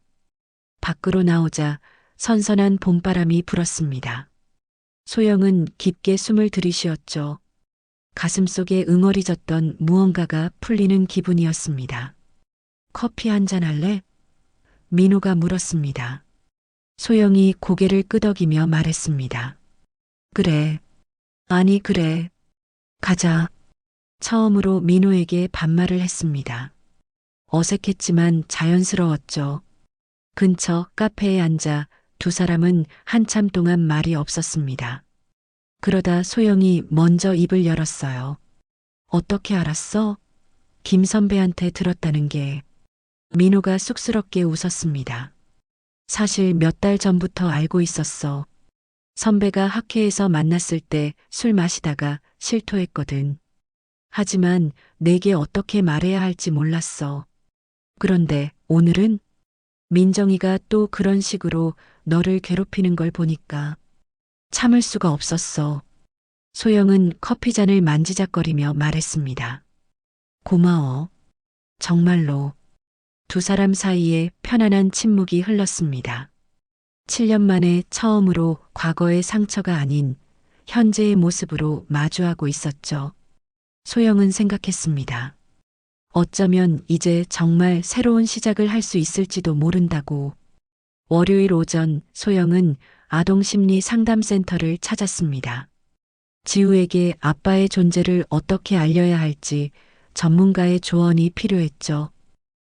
밖으로 나오자 선선한 봄바람이 불었습니다. 소영은 깊게 숨을 들이쉬었죠. 가슴속에 응어리졌던 무언가가 풀리는 기분이었습니다. 커피 한잔 할래? 민호가 물었습니다. 소영이 고개를 끄덕이며 말했습니다. 그래. 아니, 그래. 가자. 처음으로 민호에게 반말을 했습니다. 어색했지만 자연스러웠죠. 근처 카페에 앉아 두 사람은 한참 동안 말이 없었습니다. 그러다 소영이 먼저 입을 열었어요. 어떻게 알았어? 김 선배한테 들었다는 게. 민호가 쑥스럽게 웃었습니다. 사실 몇 달 전부터 알고 있었어. 선배가 학회에서 만났을 때 술 마시다가 실토했거든. 하지만 내게 어떻게 말해야 할지 몰랐어. 그런데 오늘은 민정이가 또 그런 식으로 너를 괴롭히는 걸 보니까 참을 수가 없었어. 소영은 커피잔을 만지작거리며 말했습니다. 고마워. 정말로. 두 사람 사이에 편안한 침묵이 흘렀습니다. 7년 만에 처음으로 과거의 상처가 아닌 현재의 모습으로 마주하고 있었죠. 소영은 생각했습니다. 어쩌면 이제 정말 새로운 시작을 할 수 있을지도 모른다고. 월요일 오전 소영은 아동심리 상담센터를 찾았습니다. 지우에게 아빠의 존재를 어떻게 알려야 할지 전문가의 조언이 필요했죠.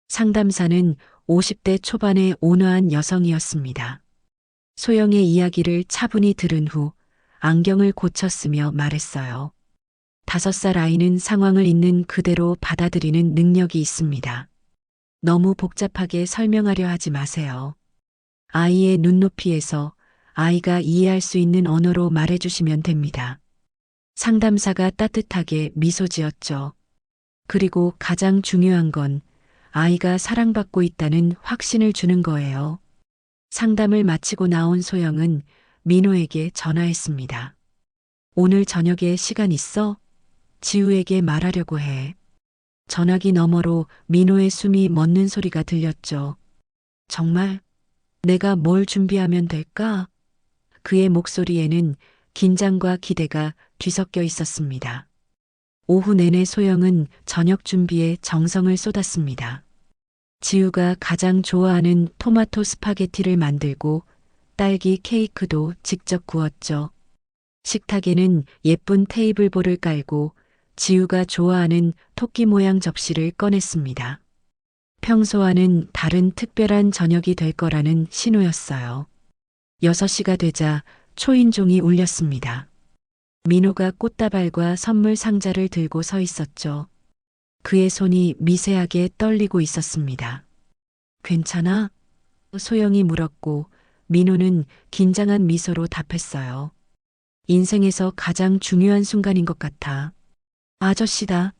상담사는 50대 초반의 온화한 여성이었습니다. 소영의 이야기를 차분히 들은 후 안경을 고쳤으며 말했어요. 5살 아이는 상황을 있는 그대로 받아들이는 능력이 있습니다. 너무 복잡하게 설명하려 하지 마세요. 아이의 눈높이에서 아이가 이해할 수 있는 언어로 말해주시면 됩니다. 상담사가 따뜻하게 미소 지었죠. 그리고 가장 중요한 건 아이가 사랑받고 있다는 확신을 주는 거예요. 상담을 마치고 나온 소영은 민호에게 전화했습니다. 오늘 저녁에 시간 있어? 지우에게 말하려고 해. 전화기 너머로 민호의 숨이 멎는 소리가 들렸죠. 정말? 내가 뭘 준비하면 될까? 그의 목소리에는 긴장과 기대가 뒤섞여 있었습니다. 오후 내내 소영은 저녁 준비에 정성을 쏟았습니다. 지우가 가장 좋아하는 토마토 스파게티를 만들고 딸기 케이크도 직접 구웠죠. 식탁에는 예쁜 테이블볼을 깔고 지우가 좋아하는 토끼 모양 접시를 꺼냈습니다. 평소와는 다른 특별한 저녁이 될 거라는 신호였어요. 6시가 되자 초인종이 울렸습니다. 민호가 꽃다발과 선물 상자를 들고 서 있었죠. 그의 손이 미세하게 떨리고 있었습니다. 괜찮아? 소영이 물었고 민호는 긴장한 미소로 답했어요. 인생에서 가장 중요한 순간인 것 같아. 아저씨다.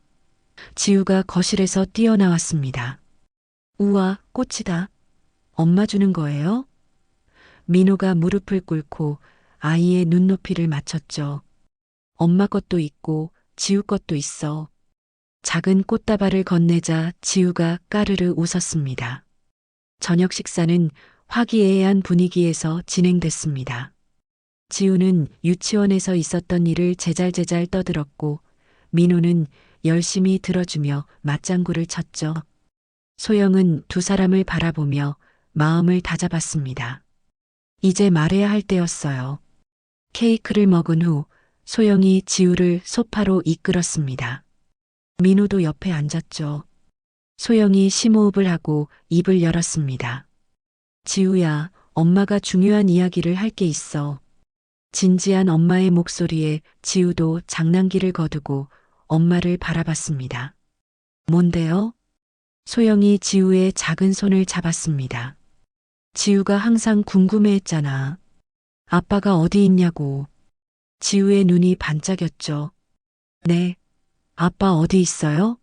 지우가 거실에서 뛰어나왔습니다. 우와, 꽃이다. 엄마 주는 거예요? 민호가 무릎을 꿇고 아이의 눈높이를 맞췄죠. 엄마 것도 있고 지우 것도 있어. 작은 꽃다발을 건네자 지우가 까르르 웃었습니다. 저녁 식사는 화기애애한 분위기에서 진행됐습니다. 지우는 유치원에서 있었던 일을 제잘제잘 떠들었고 민호는 열심히 들어주며 맞장구를 쳤죠. 소영은 두 사람을 바라보며 마음을 다잡았습니다. 이제 말해야 할 때였어요. 케이크를 먹은 후 소영이 지우를 소파로 이끌었습니다. 민호도 옆에 앉았죠. 소영이 심호흡을 하고 입을 열었습니다. 지우야, 엄마가 중요한 이야기를 할 게 있어. 진지한 엄마의 목소리에 지우도 장난기를 거두고 엄마를 바라봤습니다. 뭔데요? 소영이 지우의 작은 손을 잡았습니다. 지우가 항상 궁금해했잖아. 아빠가 어디 있냐고. 지우의 눈이 반짝였죠. 네, 아빠 어디 있어요?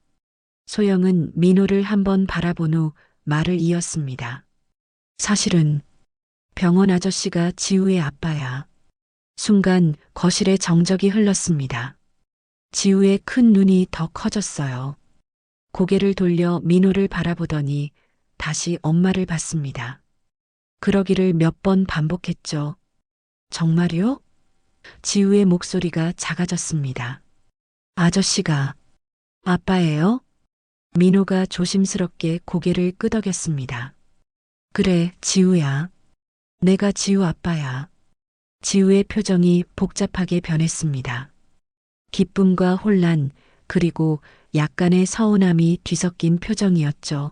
소영은 민호를 한번 바라본 후 말을 이었습니다. 사실은 병원 아저씨가 지우의 아빠야. 순간 거실에 정적이 흘렀습니다. 지우의 큰 눈이 더 커졌어요. 고개를 돌려 민호를 바라보더니 다시 엄마를 봤습니다. 그러기를 몇 번 반복했죠. 정말요? 지우의 목소리가 작아졌습니다. 아저씨가 아빠예요? 민호가 조심스럽게 고개를 끄덕였습니다. 그래, 지우야. 내가 지우 아빠야. 지우의 표정이 복잡하게 변했습니다. 기쁨과 혼란, 그리고 약간의 서운함이 뒤섞인 표정이었죠.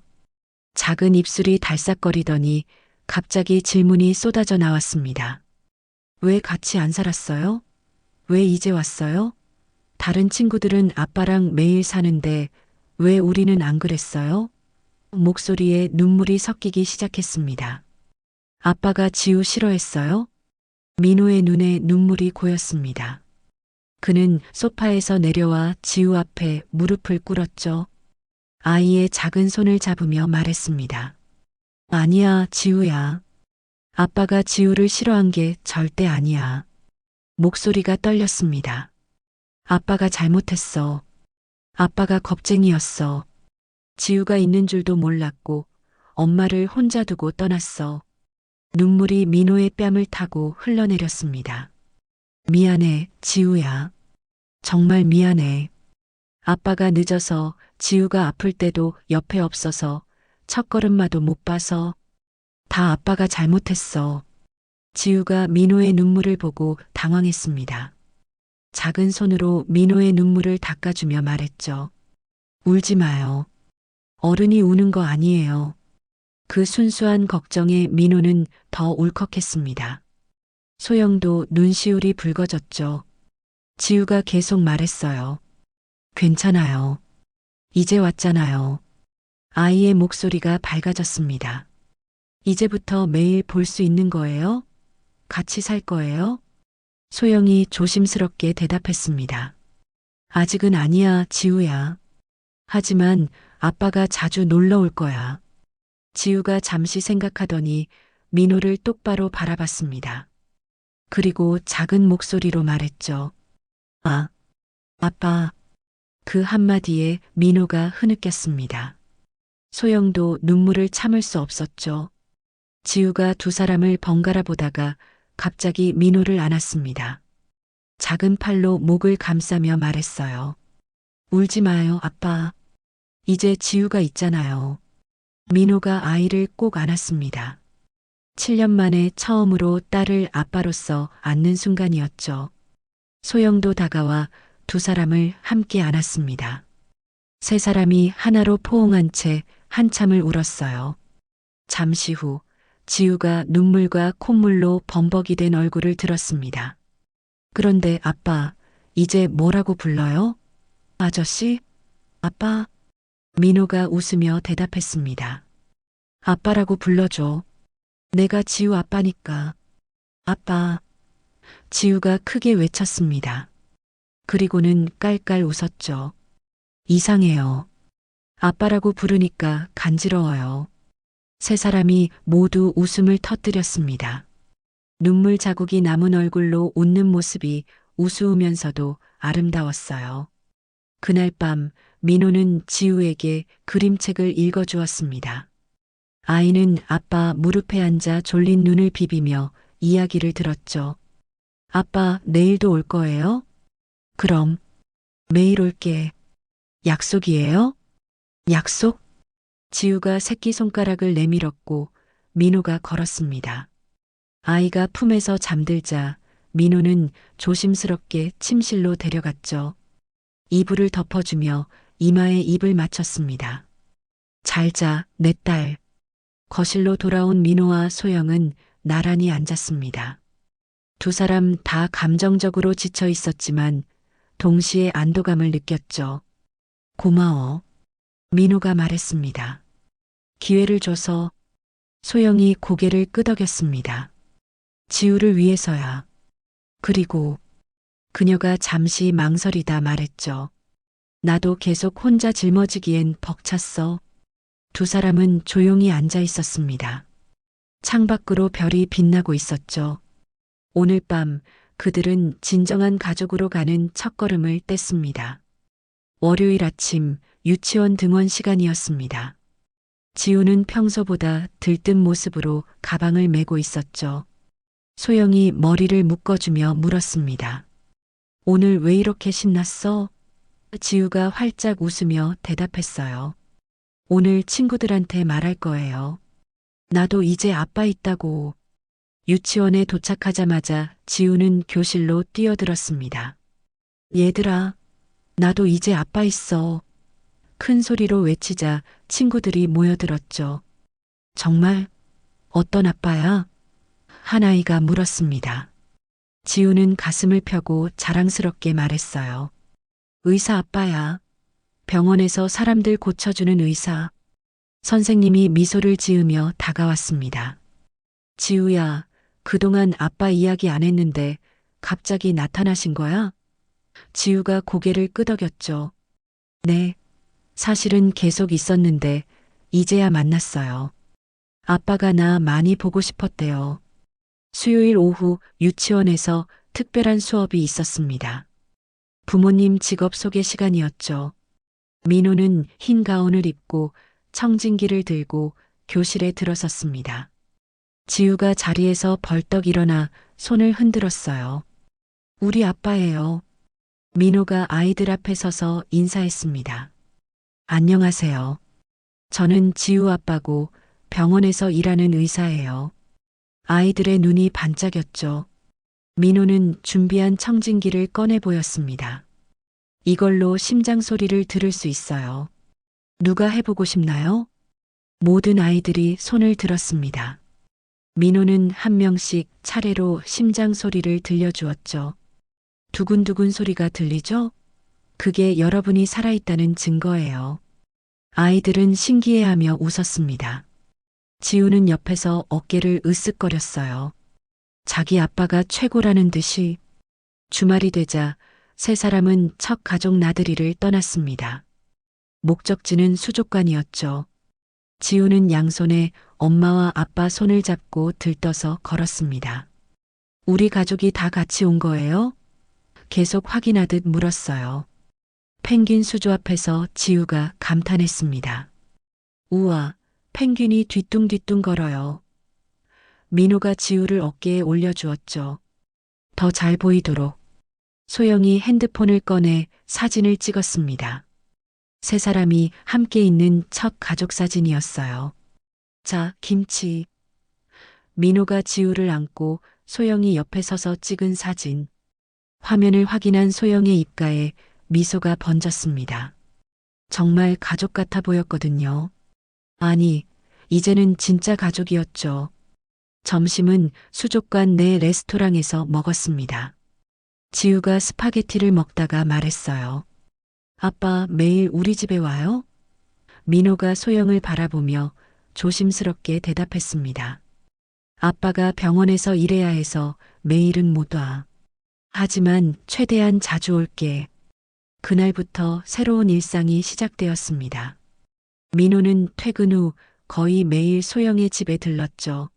작은 입술이 달싹거리더니 갑자기 질문이 쏟아져 나왔습니다. 왜 같이 안 살았어요? 왜 이제 왔어요? 다른 친구들은 아빠랑 매일 사는데 왜 우리는 안 그랬어요? 목소리에 눈물이 섞이기 시작했습니다. 아빠가 지우 싫어했어요? 민호의 눈에 눈물이 고였습니다. 그는 소파에서 내려와 지우 앞에 무릎을 꿇었죠. 아이의 작은 손을 잡으며 말했습니다. 아니야, 지우야. 아빠가 지우를 싫어한 게 절대 아니야. 목소리가 떨렸습니다. 아빠가 잘못했어. 아빠가 겁쟁이였어. 지우가 있는 줄도 몰랐고 엄마를 혼자 두고 떠났어. 눈물이 민호의 뺨을 타고 흘러내렸습니다. 미안해, 지우야. 정말 미안해. 아빠가 늦어서 지우가 아플 때도 옆에 없어서 첫걸음마도 못 봐서 다 아빠가 잘못했어. 지우가 민호의 눈물을 보고 당황했습니다. 작은 손으로 민호의 눈물을 닦아주며 말했죠. 울지 마요. 어른이 우는 거 아니에요. 그 순수한 걱정에 민호는 더 울컥했습니다. 소영도 눈시울이 붉어졌죠. 지우가 계속 말했어요. 괜찮아요. 이제 왔잖아요. 아이의 목소리가 밝아졌습니다. 이제부터 매일 볼 수 있는 거예요? 같이 살 거예요? 소영이 조심스럽게 대답했습니다. 아직은 아니야, 지우야. 하지만 아빠가 자주 놀러 올 거야. 지우가 잠시 생각하더니 민호를 똑바로 바라봤습니다. 그리고 작은 목소리로 말했죠. 아, 아빠. 그 한마디에 민호가 흐느꼈습니다. 소영도 눈물을 참을 수 없었죠. 지우가 두 사람을 번갈아 보다가 갑자기 민호를 안았습니다. 작은 팔로 목을 감싸며 말했어요. 울지 마요, 아빠. 이제 지우가 있잖아요. 민호가 아이를 꼭 안았습니다. 7년 만에 처음으로 딸을 아빠로서 안는 순간이었죠. 소영도 다가와 두 사람을 함께 안았습니다. 세 사람이 하나로 포옹한 채 한참을 울었어요. 잠시 후 지우가 눈물과 콧물로 범벅이 된 얼굴을 들었습니다. 그런데 아빠, 이제 뭐라고 불러요? 아저씨? 아빠? 민호가 웃으며 대답했습니다. 아빠라고 불러줘. 내가 지우 아빠니까. 아빠. 지우가 크게 외쳤습니다. 그리고는 깔깔 웃었죠. 이상해요. 아빠라고 부르니까 간지러워요. 세 사람이 모두 웃음을 터뜨렸습니다. 눈물 자국이 남은 얼굴로 웃는 모습이 우스우면서도 아름다웠어요. 그날 밤 민호는 지우에게 그림책을 읽어주었습니다. 아이는 아빠 무릎에 앉아 졸린 눈을 비비며 이야기를 들었죠. 아빠, 내일도 올 거예요? 그럼 매일 올게. 약속이에요? 약속? 지우가 새끼손가락을 내밀었고 민호가 걸었습니다. 아이가 품에서 잠들자 민호는 조심스럽게 침실로 데려갔죠. 이불을 덮어주며 이마에 입을 맞췄습니다. 잘 자, 내 딸. 거실로 돌아온 민호와 소영은 나란히 앉았습니다. 두 사람 다 감정적으로 지쳐 있었지만 동시에 안도감을 느꼈죠. 고마워. 민호가 말했습니다. 기회를 줘서. 소영이 고개를 끄덕였습니다. 지우를 위해서야. 그리고 그녀가 잠시 망설이다 말했죠. 나도 계속 혼자 짊어지기엔 벅찼어. 두 사람은 조용히 앉아 있었습니다. 창밖으로 별이 빛나고 있었죠. 오늘 밤 그들은 진정한 가족으로 가는 첫걸음을 뗐습니다. 월요일 아침 유치원 등원 시간이었습니다. 지우는 평소보다 들뜬 모습으로 가방을 메고 있었죠. 소영이 머리를 묶어주며 물었습니다. 오늘 왜 이렇게 신났어? 지우가 활짝 웃으며 대답했어요. 오늘 친구들한테 말할 거예요. 나도 이제 아빠 있다고. 유치원에 도착하자마자 지우는 교실로 뛰어들었습니다. 얘들아, 나도 이제 아빠 있어. 큰 소리로 외치자 친구들이 모여들었죠. 정말? 어떤 아빠야? 한 아이가 물었습니다. 지우는 가슴을 펴고 자랑스럽게 말했어요. 의사 아빠야. 병원에서 사람들 고쳐주는 의사. 선생님이 미소를 지으며 다가왔습니다. 지우야, 그동안 아빠 이야기 안 했는데 갑자기 나타나신 거야? 지우가 고개를 끄덕였죠. 네, 사실은 계속 있었는데 이제야 만났어요. 아빠가 나 많이 보고 싶었대요. 수요일 오후 유치원에서 특별한 수업이 있었습니다. 부모님 직업 소개 시간이었죠. 민호는 흰 가운을 입고 청진기를 들고 교실에 들어섰습니다. 지우가 자리에서 벌떡 일어나 손을 흔들었어요. 우리 아빠예요. 민호가 아이들 앞에 서서 인사했습니다. 안녕하세요. 저는 지우 아빠고 병원에서 일하는 의사예요. 아이들의 눈이 반짝였죠. 민호는 준비한 청진기를 꺼내 보였습니다. 이걸로 심장 소리를 들을 수 있어요. 누가 해보고 싶나요? 모든 아이들이 손을 들었습니다. 민호는 한 명씩 차례로 심장 소리를 들려주었죠. 두근두근 소리가 들리죠? 그게 여러분이 살아있다는 증거예요. 아이들은 신기해하며 웃었습니다. 지우는 옆에서 어깨를 으쓱거렸어요. 자기 아빠가 최고라는 듯이. 주말이 되자 세 사람은 첫 가족 나들이를 떠났습니다. 목적지는 수족관이었죠. 지우는 양손에 엄마와 아빠 손을 잡고 들떠서 걸었습니다. 우리 가족이 다 같이 온 거예요? 계속 확인하듯 물었어요. 펭귄 수조 앞에서 지우가 감탄했습니다. 우와, 펭귄이 뒤뚱뒤뚱 걸어요. 민호가 지우를 어깨에 올려주었죠. 더 잘 보이도록. 소영이 핸드폰을 꺼내 사진을 찍었습니다. 세 사람이 함께 있는 첫 가족 사진이었어요. 자, 김치. 민호가 지우를 안고 소영이 옆에 서서 찍은 사진. 화면을 확인한 소영의 입가에 미소가 번졌습니다. 정말 가족 같아 보였거든요. 아니, 이제는 진짜 가족이었죠. 점심은 수족관 내 레스토랑에서 먹었습니다. 지우가 스파게티를 먹다가 말했어요. 아빠 매일 우리 집에 와요? 민호가 소영을 바라보며 조심스럽게 대답했습니다. 아빠가 병원에서 일해야 해서 매일은 못 와. 하지만 최대한 자주 올게. 그날부터 새로운 일상이 시작되었습니다. 민호는 퇴근 후 거의 매일 소영의 집에 들렀죠.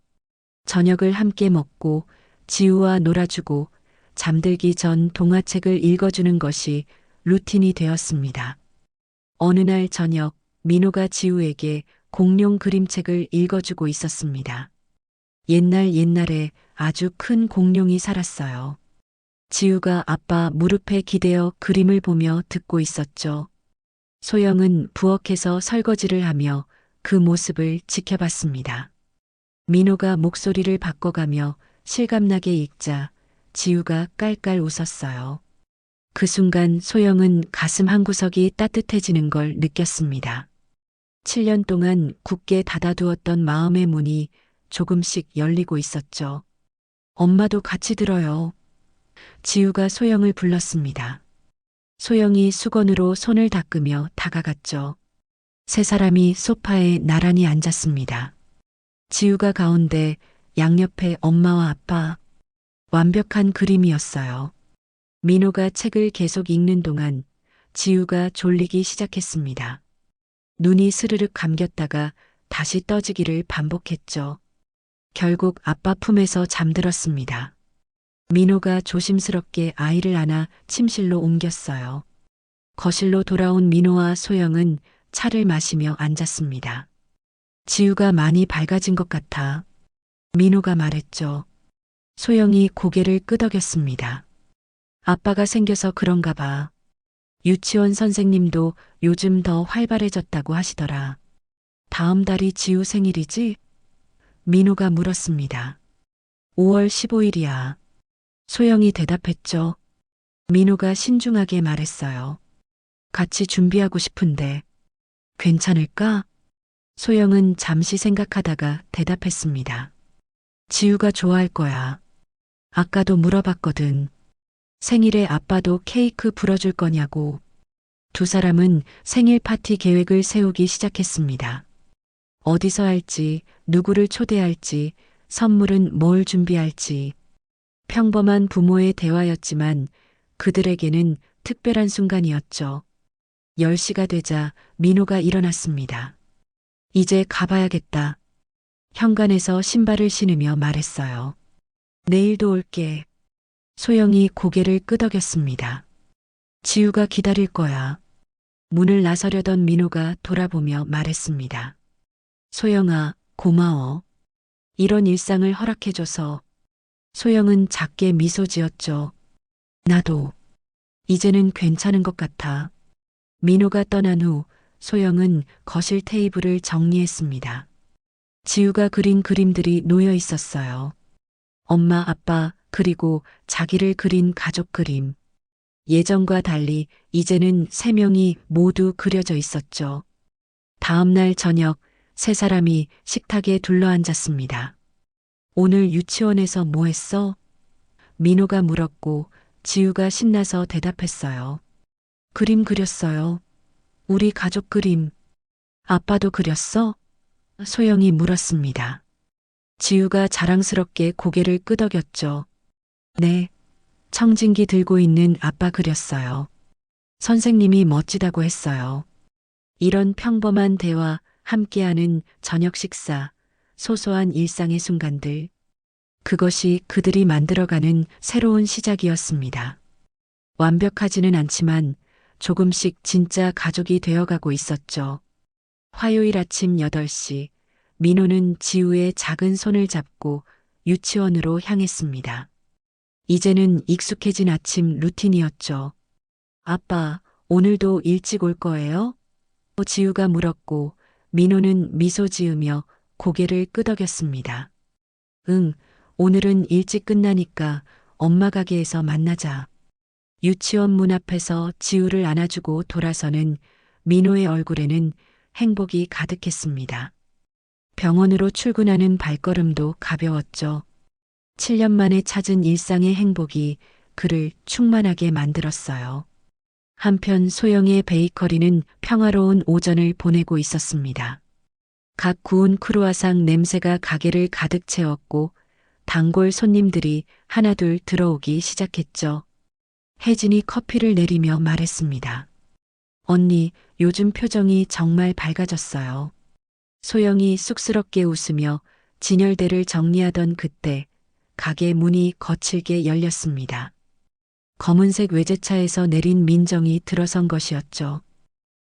저녁을 함께 먹고 지우와 놀아주고 잠들기 전 동화책을 읽어주는 것이 루틴이 되었습니다. 어느 날 저녁 민호가 지우에게 공룡 그림책을 읽어주고 있었습니다. 옛날에 아주 큰 공룡이 살았어요. 지우가 아빠 무릎에 기대어 그림을 보며 듣고 있었죠. 소영은 부엌에서 설거지를 하며 그 모습을 지켜봤습니다. 민호가 목소리를 바꿔가며 실감나게 읽자 지우가 깔깔 웃었어요. 그 순간 소영은 가슴 한구석이 따뜻해지는 걸 느꼈습니다. 7년 동안 굳게 닫아두었던 마음의 문이 조금씩 열리고 있었죠. 엄마도 같이 들어요. 지우가 소영을 불렀습니다. 소영이 수건으로 손을 닦으며 다가갔죠. 세 사람이 소파에 나란히 앉았습니다. 지우가 가운데, 양옆에 엄마와 아빠. 완벽한 그림이었어요. 민호가 책을 계속 읽는 동안 지우가 졸리기 시작했습니다. 눈이 스르륵 감겼다가 다시 떠지기를 반복했죠. 결국 아빠 품에서 잠들었습니다. 민호가 조심스럽게 아이를 안아 침실로 옮겼어요. 거실로 돌아온 민호와 소영은 차를 마시며 앉았습니다. 지우가 많이 밝아진 것 같아. 민호가 말했죠. 소영이 고개를 끄덕였습니다. 아빠가 생겨서 그런가 봐. 유치원 선생님도 요즘 더 활발해졌다고 하시더라. 다음 달이 지우 생일이지? 민호가 물었습니다. 5월 15일이야. 소영이 대답했죠. 민호가 신중하게 말했어요. 같이 준비하고 싶은데 괜찮을까? 소영은 잠시 생각하다가 대답했습니다. 지우가 좋아할 거야. 아까도 물어봤거든. 생일에 아빠도 케이크 불어줄 거냐고. 두 사람은 생일 파티 계획을 세우기 시작했습니다. 어디서 할지, 누구를 초대할지, 선물은 뭘 준비할지. 평범한 부모의 대화였지만 그들에게는 특별한 순간이었죠. 10시가 되자 민호가 일어났습니다. 이제 가봐야겠다. 현관에서 신발을 신으며 말했어요. 내일도 올게. 소영이 고개를 끄덕였습니다. 지우가 기다릴 거야. 문을 나서려던 민호가 돌아보며 말했습니다. 소영아, 고마워. 이런 일상을 허락해줘서. 소영은 작게 미소 지었죠. 나도. 이제는 괜찮은 것 같아. 민호가 떠난 후 소영은 거실 테이블을 정리했습니다. 지우가 그린 그림들이 놓여 있었어요. 엄마, 아빠, 그리고 자기를 그린 가족 그림. 예전과 달리 이제는 세 명이 모두 그려져 있었죠. 다음 날 저녁 세 사람이 식탁에 둘러앉았습니다. 오늘 유치원에서 뭐 했어? 민호가 물었고 지우가 신나서 대답했어요. 그림 그렸어요. 우리 가족 그림. 아빠도 그렸어? 소영이 물었습니다. 지우가 자랑스럽게 고개를 끄덕였죠. 네. 청진기 들고 있는 아빠 그렸어요. 선생님이 멋지다고 했어요. 이런 평범한 대화, 함께하는 저녁 식사, 소소한 일상의 순간들. 그것이 그들이 만들어가는 새로운 시작이었습니다. 완벽하지는 않지만 조금씩 진짜 가족이 되어가고 있었죠. 화요일 아침 8시, 민호는 지우의 작은 손을 잡고 유치원으로 향했습니다. 이제는 익숙해진 아침 루틴이었죠. 아빠, 오늘도 일찍 올 거예요? 지우가 물었고 민호는 미소 지으며 고개를 끄덕였습니다. 응, 오늘은 일찍 끝나니까 엄마 가게에서 만나자. 유치원 문 앞에서 지우를 안아주고 돌아서는 민호의 얼굴에는 행복이 가득했습니다. 병원으로 출근하는 발걸음도 가벼웠죠. 7년 만에 찾은 일상의 행복이 그를 충만하게 만들었어요. 한편 소영의 베이커리는 평화로운 오전을 보내고 있었습니다. 각 구운 크루아상 냄새가 가게를 가득 채웠고 단골 손님들이 하나둘 들어오기 시작했죠. 혜진이 커피를 내리며 말했습니다. 언니, 요즘 표정이 정말 밝아졌어요. 소영이 쑥스럽게 웃으며 진열대를 정리하던 그때 가게 문이 거칠게 열렸습니다. 검은색 외제차에서 내린 민정이 들어선 것이었죠.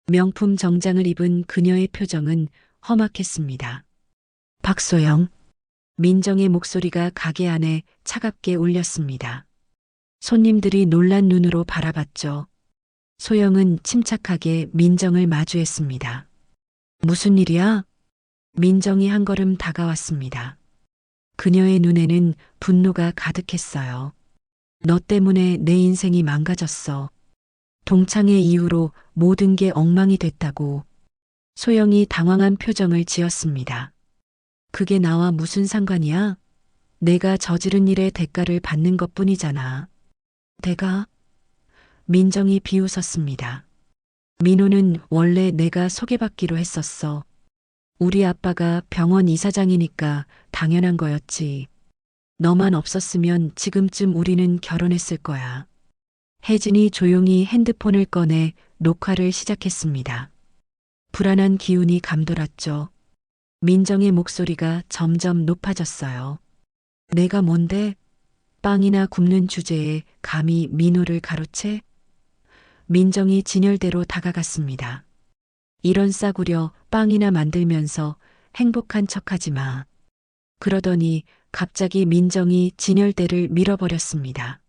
명품 정장을 입은 그녀의 표정은 험악했습니다. 박소영. 민정의 목소리가 가게 안에 차갑게 울렸습니다. 손님들이 놀란 눈으로 바라봤죠. 소영은 침착하게 민정을 마주했습니다. 무슨 일이야? 민정이 한 걸음 다가왔습니다. 그녀의 눈에는 분노가 가득했어요. 너 때문에 내 인생이 망가졌어. 동창회 이후로 모든 게 엉망이 됐다고. 소영이 당황한 표정을 지었습니다. 그게 나와 무슨 상관이야? 내가 저지른 일의 대가를 받는 것뿐이잖아. 내가? 민정이 비웃었습니다. 민호는 원래 내가 소개받기로 했었어. 우리 아빠가 병원 이사장이니까 당연한 거였지. 너만 없었으면 지금쯤 우리는 결혼했을 거야. 혜진이 조용히 핸드폰을 꺼내 녹화를 시작했습니다. 불안한 기운이 감돌았죠. 민정의 목소리가 점점 높아졌어요. 내가 뭔데? 빵이나 굽는 주제에 감히 민호를 가로채? 민정이 진열대로 다가갔습니다. 이런 싸구려 빵이나 만들면서 행복한 척하지 마. 그러더니 갑자기 민정이 진열대를 밀어버렸습니다.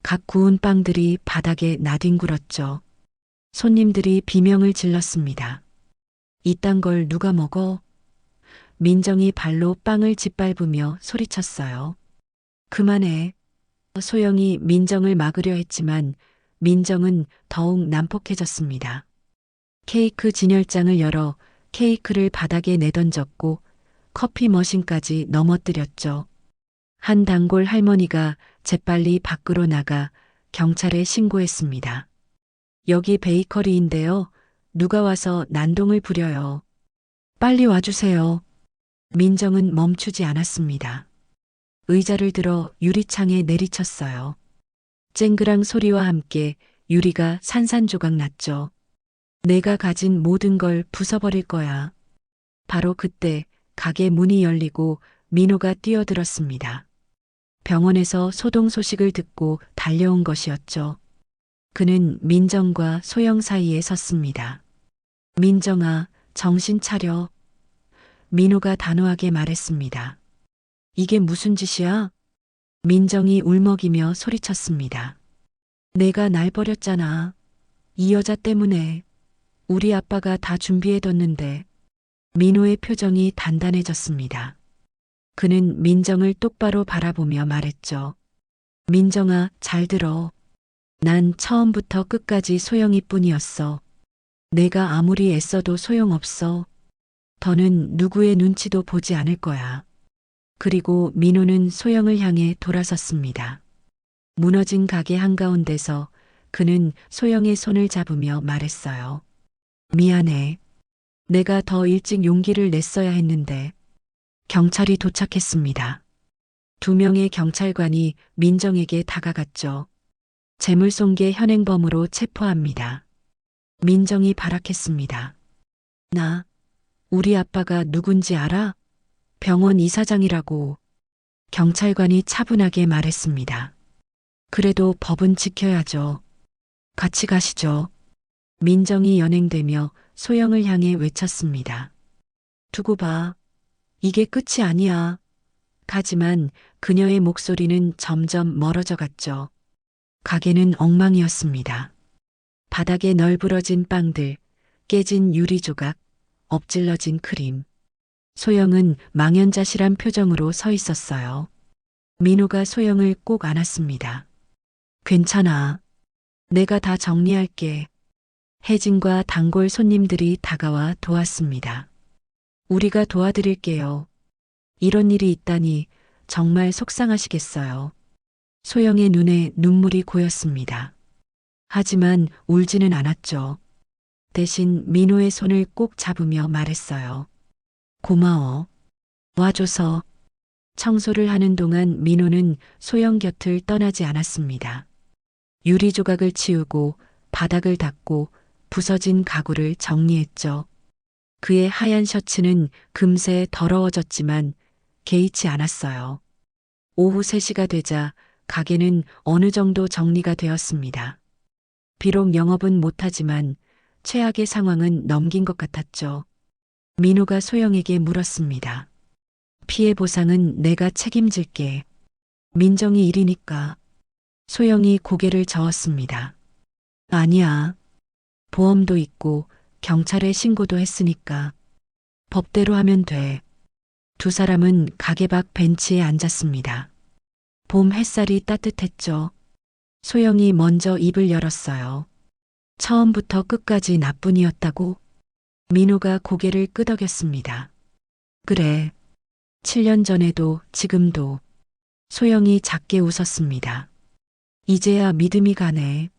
각 구운 빵들이 바닥에 나뒹굴었죠. 손님들이 비명을 질렀습니다. 이딴 걸 누가 먹어? 민정이 발로 빵을 짓밟으며 소리쳤어요. 그만해. 소영이 민정을 막으려 했지만 민정은 더욱 난폭해졌습니다. 케이크 진열장을 열어 케이크를 바닥에 내던졌고 커피 머신까지 넘어뜨렸죠. 한 단골 할머니가 재빨리 밖으로 나가 경찰에 신고했습니다. 여기 베이커리인데요. 누가 와서 난동을 부려요. 빨리 와주세요. 민정은 멈추지 않았습니다. 의자를 들어 유리창에 내리쳤어요. 쨍그랑 소리와 함께 유리가 산산조각 났죠. 내가 가진 모든 걸 부숴버릴 거야. 바로 그때 가게 문이 열리고 민호가 뛰어들었습니다. 병원에서 소동 소식을 듣고 달려온 것이었죠. 그는 민정과 소영 사이에 섰습니다. 민정아, 정신 차려. 민호가 단호하게 말했습니다. 이게 무슨 짓이야? 민정이 울먹이며 소리쳤습니다. 내가 날 버렸잖아. 이 여자 때문에. 우리 아빠가 다 준비해뒀는데. 민호의 표정이 단단해졌습니다. 그는 민정을 똑바로 바라보며 말했죠. 민정아, 잘 들어. 난 처음부터 끝까지 소영이뿐이었어. 내가 아무리 애써도 소용없어. 더는 누구의 눈치도 보지 않을 거야. 그리고 민호는 소영을 향해 돌아섰습니다. 무너진 가게 한가운데서 그는 소영의 손을 잡으며 말했어요. 미안해. 내가 더 일찍 용기를 냈어야 했는데. 경찰이 도착했습니다. 2명의 경찰관이 민정에게 다가갔죠. 재물손괴 현행범으로 체포합니다. 민정이 발악했습니다. 나, 우리 아빠가 누군지 알아? 병원 이사장이라고. 경찰관이 차분하게 말했습니다. 그래도 법은 지켜야죠. 같이 가시죠. 민정이 연행되며 소영을 향해 외쳤습니다. 두고 봐. 이게 끝이 아니야. 하지만 그녀의 목소리는 점점 멀어져 갔죠. 가게는 엉망이었습니다. 바닥에 널브러진 빵들, 깨진 유리 조각, 엎질러진 크림. 소영은 망연자실한 표정으로 서 있었어요. 민호가 소영을 꼭 안았습니다. 괜찮아. 내가 다 정리할게. 혜진과 단골 손님들이 다가와 도왔습니다. 우리가 도와드릴게요. 이런 일이 있다니 정말 속상하시겠어요. 소영의 눈에 눈물이 고였습니다. 하지만 울지는 않았죠. 대신 민호의 손을 꼭 잡으며 말했어요. 고마워. 와줘서. 청소를 하는 동안 민호는 소영 곁을 떠나지 않았습니다. 유리 조각을 치우고 바닥을 닦고 부서진 가구를 정리했죠. 그의 하얀 셔츠는 금세 더러워졌지만 개의치 않았어요. 오후 3시가 되자 가게는 어느 정도 정리가 되었습니다. 비록 영업은 못하지만 최악의 상황은 넘긴 것 같았죠. 민호가 소영에게 물었습니다. 피해 보상은 내가 책임질게. 민정이 일이니까. 소영이 고개를 저었습니다. 아니야. 보험도 있고 경찰에 신고도 했으니까. 법대로 하면 돼. 2 사람은 가게 밖 벤치에 앉았습니다. 봄 햇살이 따뜻했죠. 소영이 먼저 입을 열었어요. 처음부터 끝까지 나뿐이었다고? 민호가 고개를 끄덕였습니다. 그래. 7년 전에도 지금도. 소영이 작게 웃었습니다. 이제야 믿음이 가네.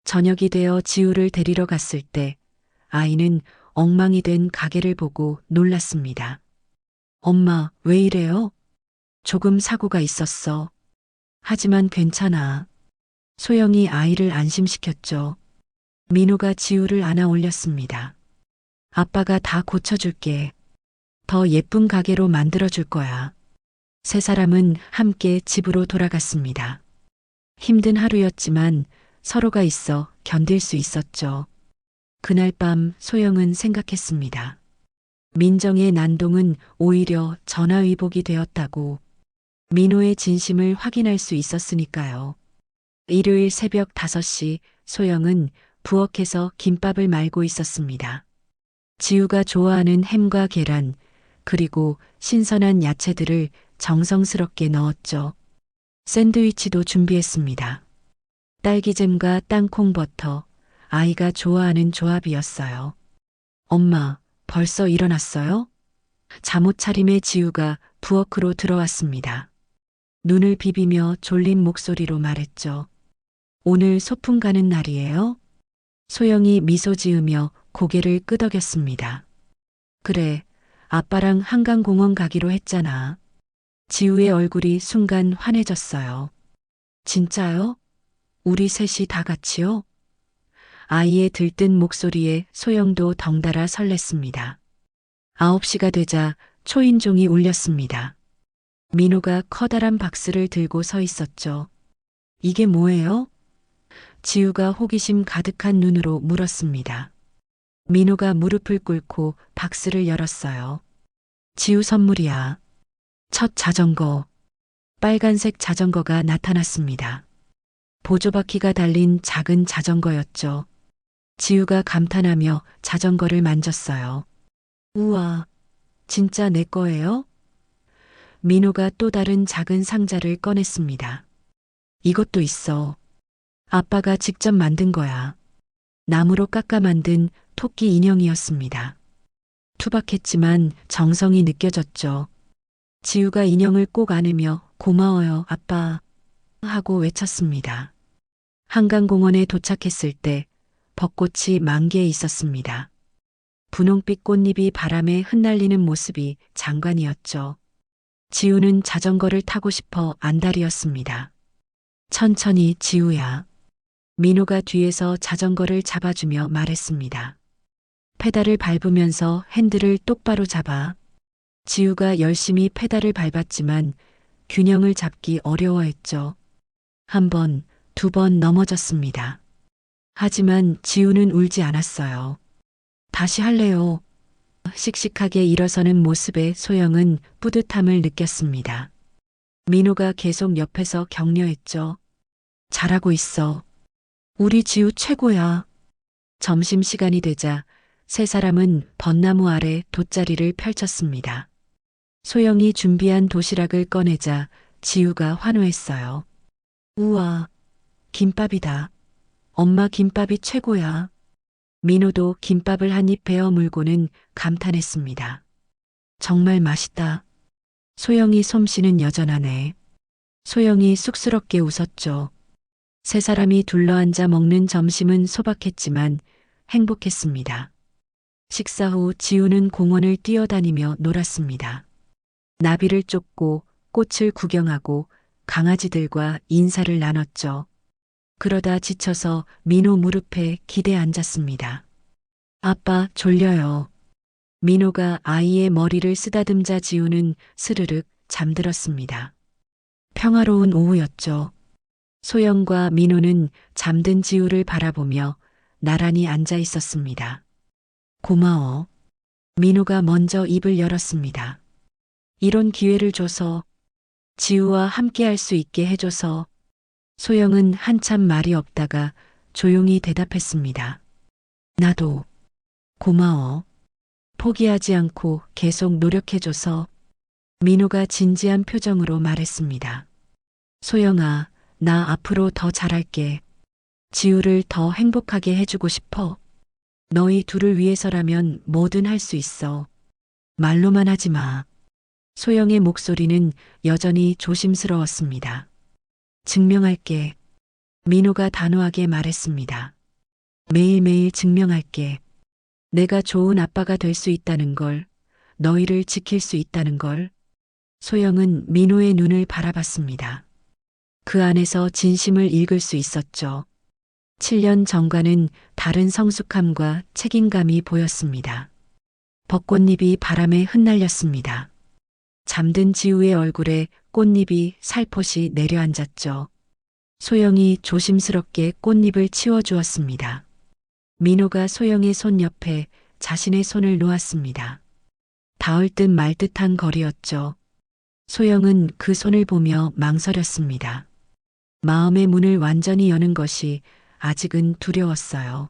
저녁이 되어 지우를 데리러 갔을 때 아이는 엉망이 된 가게를 보고 놀랐습니다. 엄마, 왜 이래요? 조금 사고가 있었어. 하지만 괜찮아. 소영이 아이를 안심시켰죠. 민호가 지우를 안아 올렸습니다. 아빠가 다 고쳐줄게. 더 예쁜 가게로 만들어줄 거야. 세 사람은 함께 집으로 돌아갔습니다. 힘든 하루였지만 서로가 있어 견딜 수 있었죠. 그날 밤 소영은 생각했습니다. 민정의 난동은 오히려 전화위복이 되었다고. 민호의 진심을 확인할 수 있었으니까요. 일요일 새벽 5시 소영은 부엌에서 김밥을 말고 있었습니다. 지우가 좋아하는 햄과 계란, 그리고 신선한 야채들을 정성스럽게 넣었죠. 샌드위치도 준비했습니다. 딸기잼과 땅콩버터, 아이가 좋아하는 조합이었어요. 엄마, 벌써 일어났어요? 잠옷 차림의 지우가 부엌으로 들어왔습니다. 눈을 비비며 졸린 목소리로 말했죠. 오늘 소풍 가는 날이에요? 소영이 미소 지으며 고개를 끄덕였습니다. 그래, 아빠랑 한강공원 가기로 했잖아. 지우의 얼굴이 순간 환해졌어요. 진짜요? 우리 셋이 다 같이요? 아이의 들뜬 목소리에 소영도 덩달아 설렜습니다. 9시가 되자 초인종이 울렸습니다. 민호가 커다란 박스를 들고 서 있었죠. 이게 뭐예요? 지우가 호기심 가득한 눈으로 물었습니다. 민호가 무릎을 꿇고 박스를 열었어요. 지우 선물이야. 첫 자전거. 빨간색 자전거가 나타났습니다. 보조바퀴가 달린 작은 자전거였죠. 지우가 감탄하며 자전거를 만졌어요. 우와, 진짜 내 거예요? 민호가 또 다른 작은 상자를 꺼냈습니다. 이것도 있어. 아빠가 직접 만든 거야. 나무로 깎아 만든 토끼 인형이었습니다. 투박했지만 정성이 느껴졌죠. 지우가 인형을 꼭 안으며 고마워요, 아빠. 하고 외쳤습니다. 한강공원에 도착했을 때 벚꽃이 만개해 있었습니다. 분홍빛 꽃잎이 바람에 흩날리는 모습이 장관이었죠. 지우는 자전거를 타고 싶어 안달이었습니다. 천천히 지우야. 민호가 뒤에서 자전거를 잡아주며 말했습니다. 페달을 밟으면서 핸들을 똑바로 잡아. 지우가 열심히 페달을 밟았지만 균형을 잡기 어려워했죠. 한 번, 2번 넘어졌습니다. 하지만 지우는 울지 않았어요. 다시 할래요. 씩씩하게 일어서는 모습에 소영은 뿌듯함을 느꼈습니다. 민호가 계속 옆에서 격려했죠. 잘하고 있어. 우리 지우 최고야. 점심시간이 되자 세 사람은 벚나무 아래 돗자리를 펼쳤습니다. 소영이 준비한 도시락을 꺼내자 지우가 환호했어요. 우와, 김밥이다. 엄마 김밥이 최고야. 민호도 김밥을 한 입 베어 물고는 감탄했습니다. 정말 맛있다. 소영이 솜씨는 여전하네. 소영이 쑥스럽게 웃었죠. 세 사람이 둘러앉아 먹는 점심은 소박했지만 행복했습니다. 식사 후 지우는 공원을 뛰어다니며 놀았습니다. 나비를 쫓고 꽃을 구경하고 강아지들과 인사를 나눴죠. 그러다 지쳐서 민호 무릎에 기대 앉았습니다. 아빠 졸려요. 민호가 아이의 머리를 쓰다듬자 지우는 스르륵 잠들었습니다. 평화로운 오후였죠. 소영과 민호는 잠든 지우를 바라보며 나란히 앉아 있었습니다. 고마워. 민호가 먼저 입을 열었습니다. 이런 기회를 줘서, 지우와 함께 할 수 있게 해줘서. 소영은 한참 말이 없다가 조용히 대답했습니다. 나도 고마워. 포기하지 않고 계속 노력해줘서. 민호가 진지한 표정으로 말했습니다. 소영아, 나 앞으로 더 잘할게. 지우를 더 행복하게 해주고 싶어. 너희 둘을 위해서라면 뭐든 할 수 있어. 말로만 하지 마. 소영의 목소리는 여전히 조심스러웠습니다. 증명할게. 민호가 단호하게 말했습니다. 매일매일 증명할게. 내가 좋은 아빠가 될 수 있다는 걸, 너희를 지킬 수 있다는 걸. 소영은 민호의 눈을 바라봤습니다. 그 안에서 진심을 읽을 수 있었죠. 7년 전과는 다른 성숙함과 책임감이 보였습니다. 벚꽃잎이 바람에 흩날렸습니다. 잠든 지우의 얼굴에 꽃잎이 살포시 내려앉았죠. 소영이 조심스럽게 꽃잎을 치워주었습니다. 민호가 소영의 손 옆에 자신의 손을 놓았습니다. 닿을 듯 말 듯한 거리였죠. 소영은 그 손을 보며 망설였습니다. 마음의 문을 완전히 여는 것이 아직은 두려웠어요.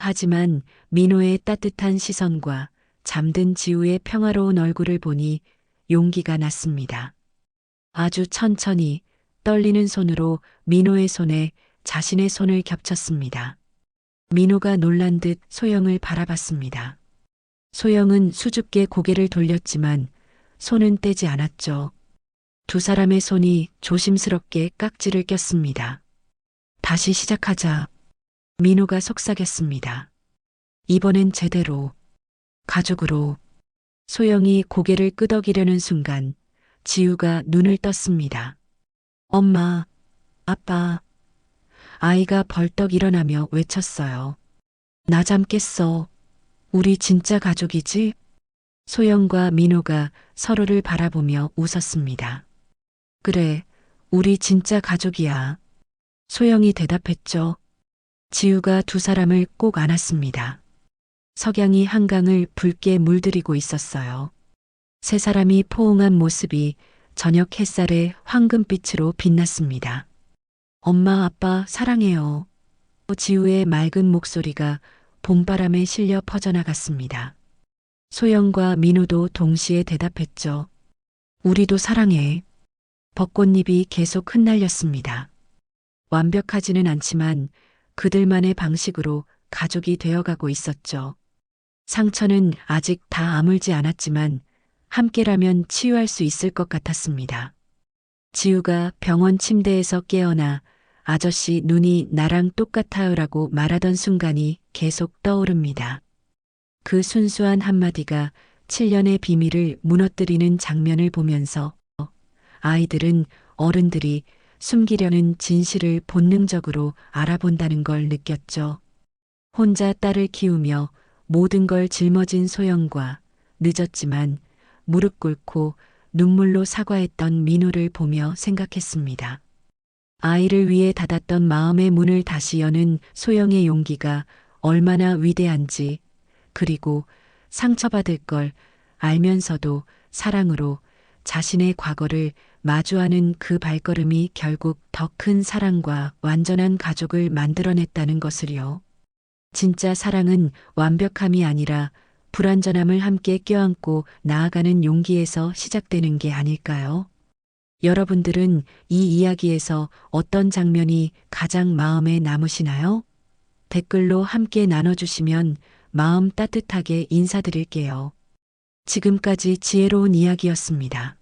하지만 민호의 따뜻한 시선과 잠든 지우의 평화로운 얼굴을 보니 용기가 났습니다. 아주 천천히 떨리는 손으로 민호의 손에 자신의 손을 겹쳤습니다. 민호가 놀란 듯 소영을 바라봤습니다. 소영은 수줍게 고개를 돌렸지만 손은 떼지 않았죠. 두 사람의 손이 조심스럽게 깍지를 꼈습니다. 다시 시작하자. 민호가 속삭였습니다. 이번엔 제대로, 가족으로. 소영이 고개를 끄덕이려는 순간 지우가 눈을 떴습니다. 엄마, 아빠. 아이가 벌떡 일어나며 외쳤어요. 나 잠 깼어. 우리 진짜 가족이지? 소영과 민호가 서로를 바라보며 웃었습니다. 그래, 우리 진짜 가족이야. 소영이 대답했죠. 지우가 두 사람을 꼭 안았습니다. 석양이 한강을 붉게 물들이고 있었어요. 세 사람이 포옹한 모습이 저녁 햇살에 황금빛으로 빛났습니다. 엄마, 아빠, 사랑해요. 지우의 맑은 목소리가 봄바람에 실려 퍼져나갔습니다. 소영과 민호도 동시에 대답했죠. 우리도 사랑해. 벚꽃잎이 계속 흩날렸습니다. 완벽하지는 않지만 그들만의 방식으로 가족이 되어가고 있었죠. 상처는 아직 다 아물지 않았지만 함께라면 치유할 수 있을 것 같았습니다. 지우가 병원 침대에서 깨어나 아저씨 눈이 나랑 똑같아요라고 말하던 순간이 계속 떠오릅니다. 그 순수한 한마디가 7년의 비밀을 무너뜨리는 장면을 보면서 아이들은 어른들이 숨기려는 진실을 본능적으로 알아본다는 걸 느꼈죠. 혼자 딸을 키우며 모든 걸 짊어진 소영과 늦었지만 무릎 꿇고 눈물로 사과했던 민호를 보며 생각했습니다. 아이를 위해 닫았던 마음의 문을 다시 여는 소영의 용기가 얼마나 위대한지, 그리고 상처받을 걸 알면서도 사랑으로 자신의 과거를 마주하는 그 발걸음이 결국 더 큰 사랑과 완전한 가족을 만들어냈다는 것을요. 진짜 사랑은 완벽함이 아니라 불완전함을 함께 껴안고 나아가는 용기에서 시작되는 게 아닐까요? 여러분들은 이 이야기에서 어떤 장면이 가장 마음에 남으시나요? 댓글로 함께 나눠주시면 마음 따뜻하게 인사드릴게요. 지금까지 지혜로운 이야기였습니다.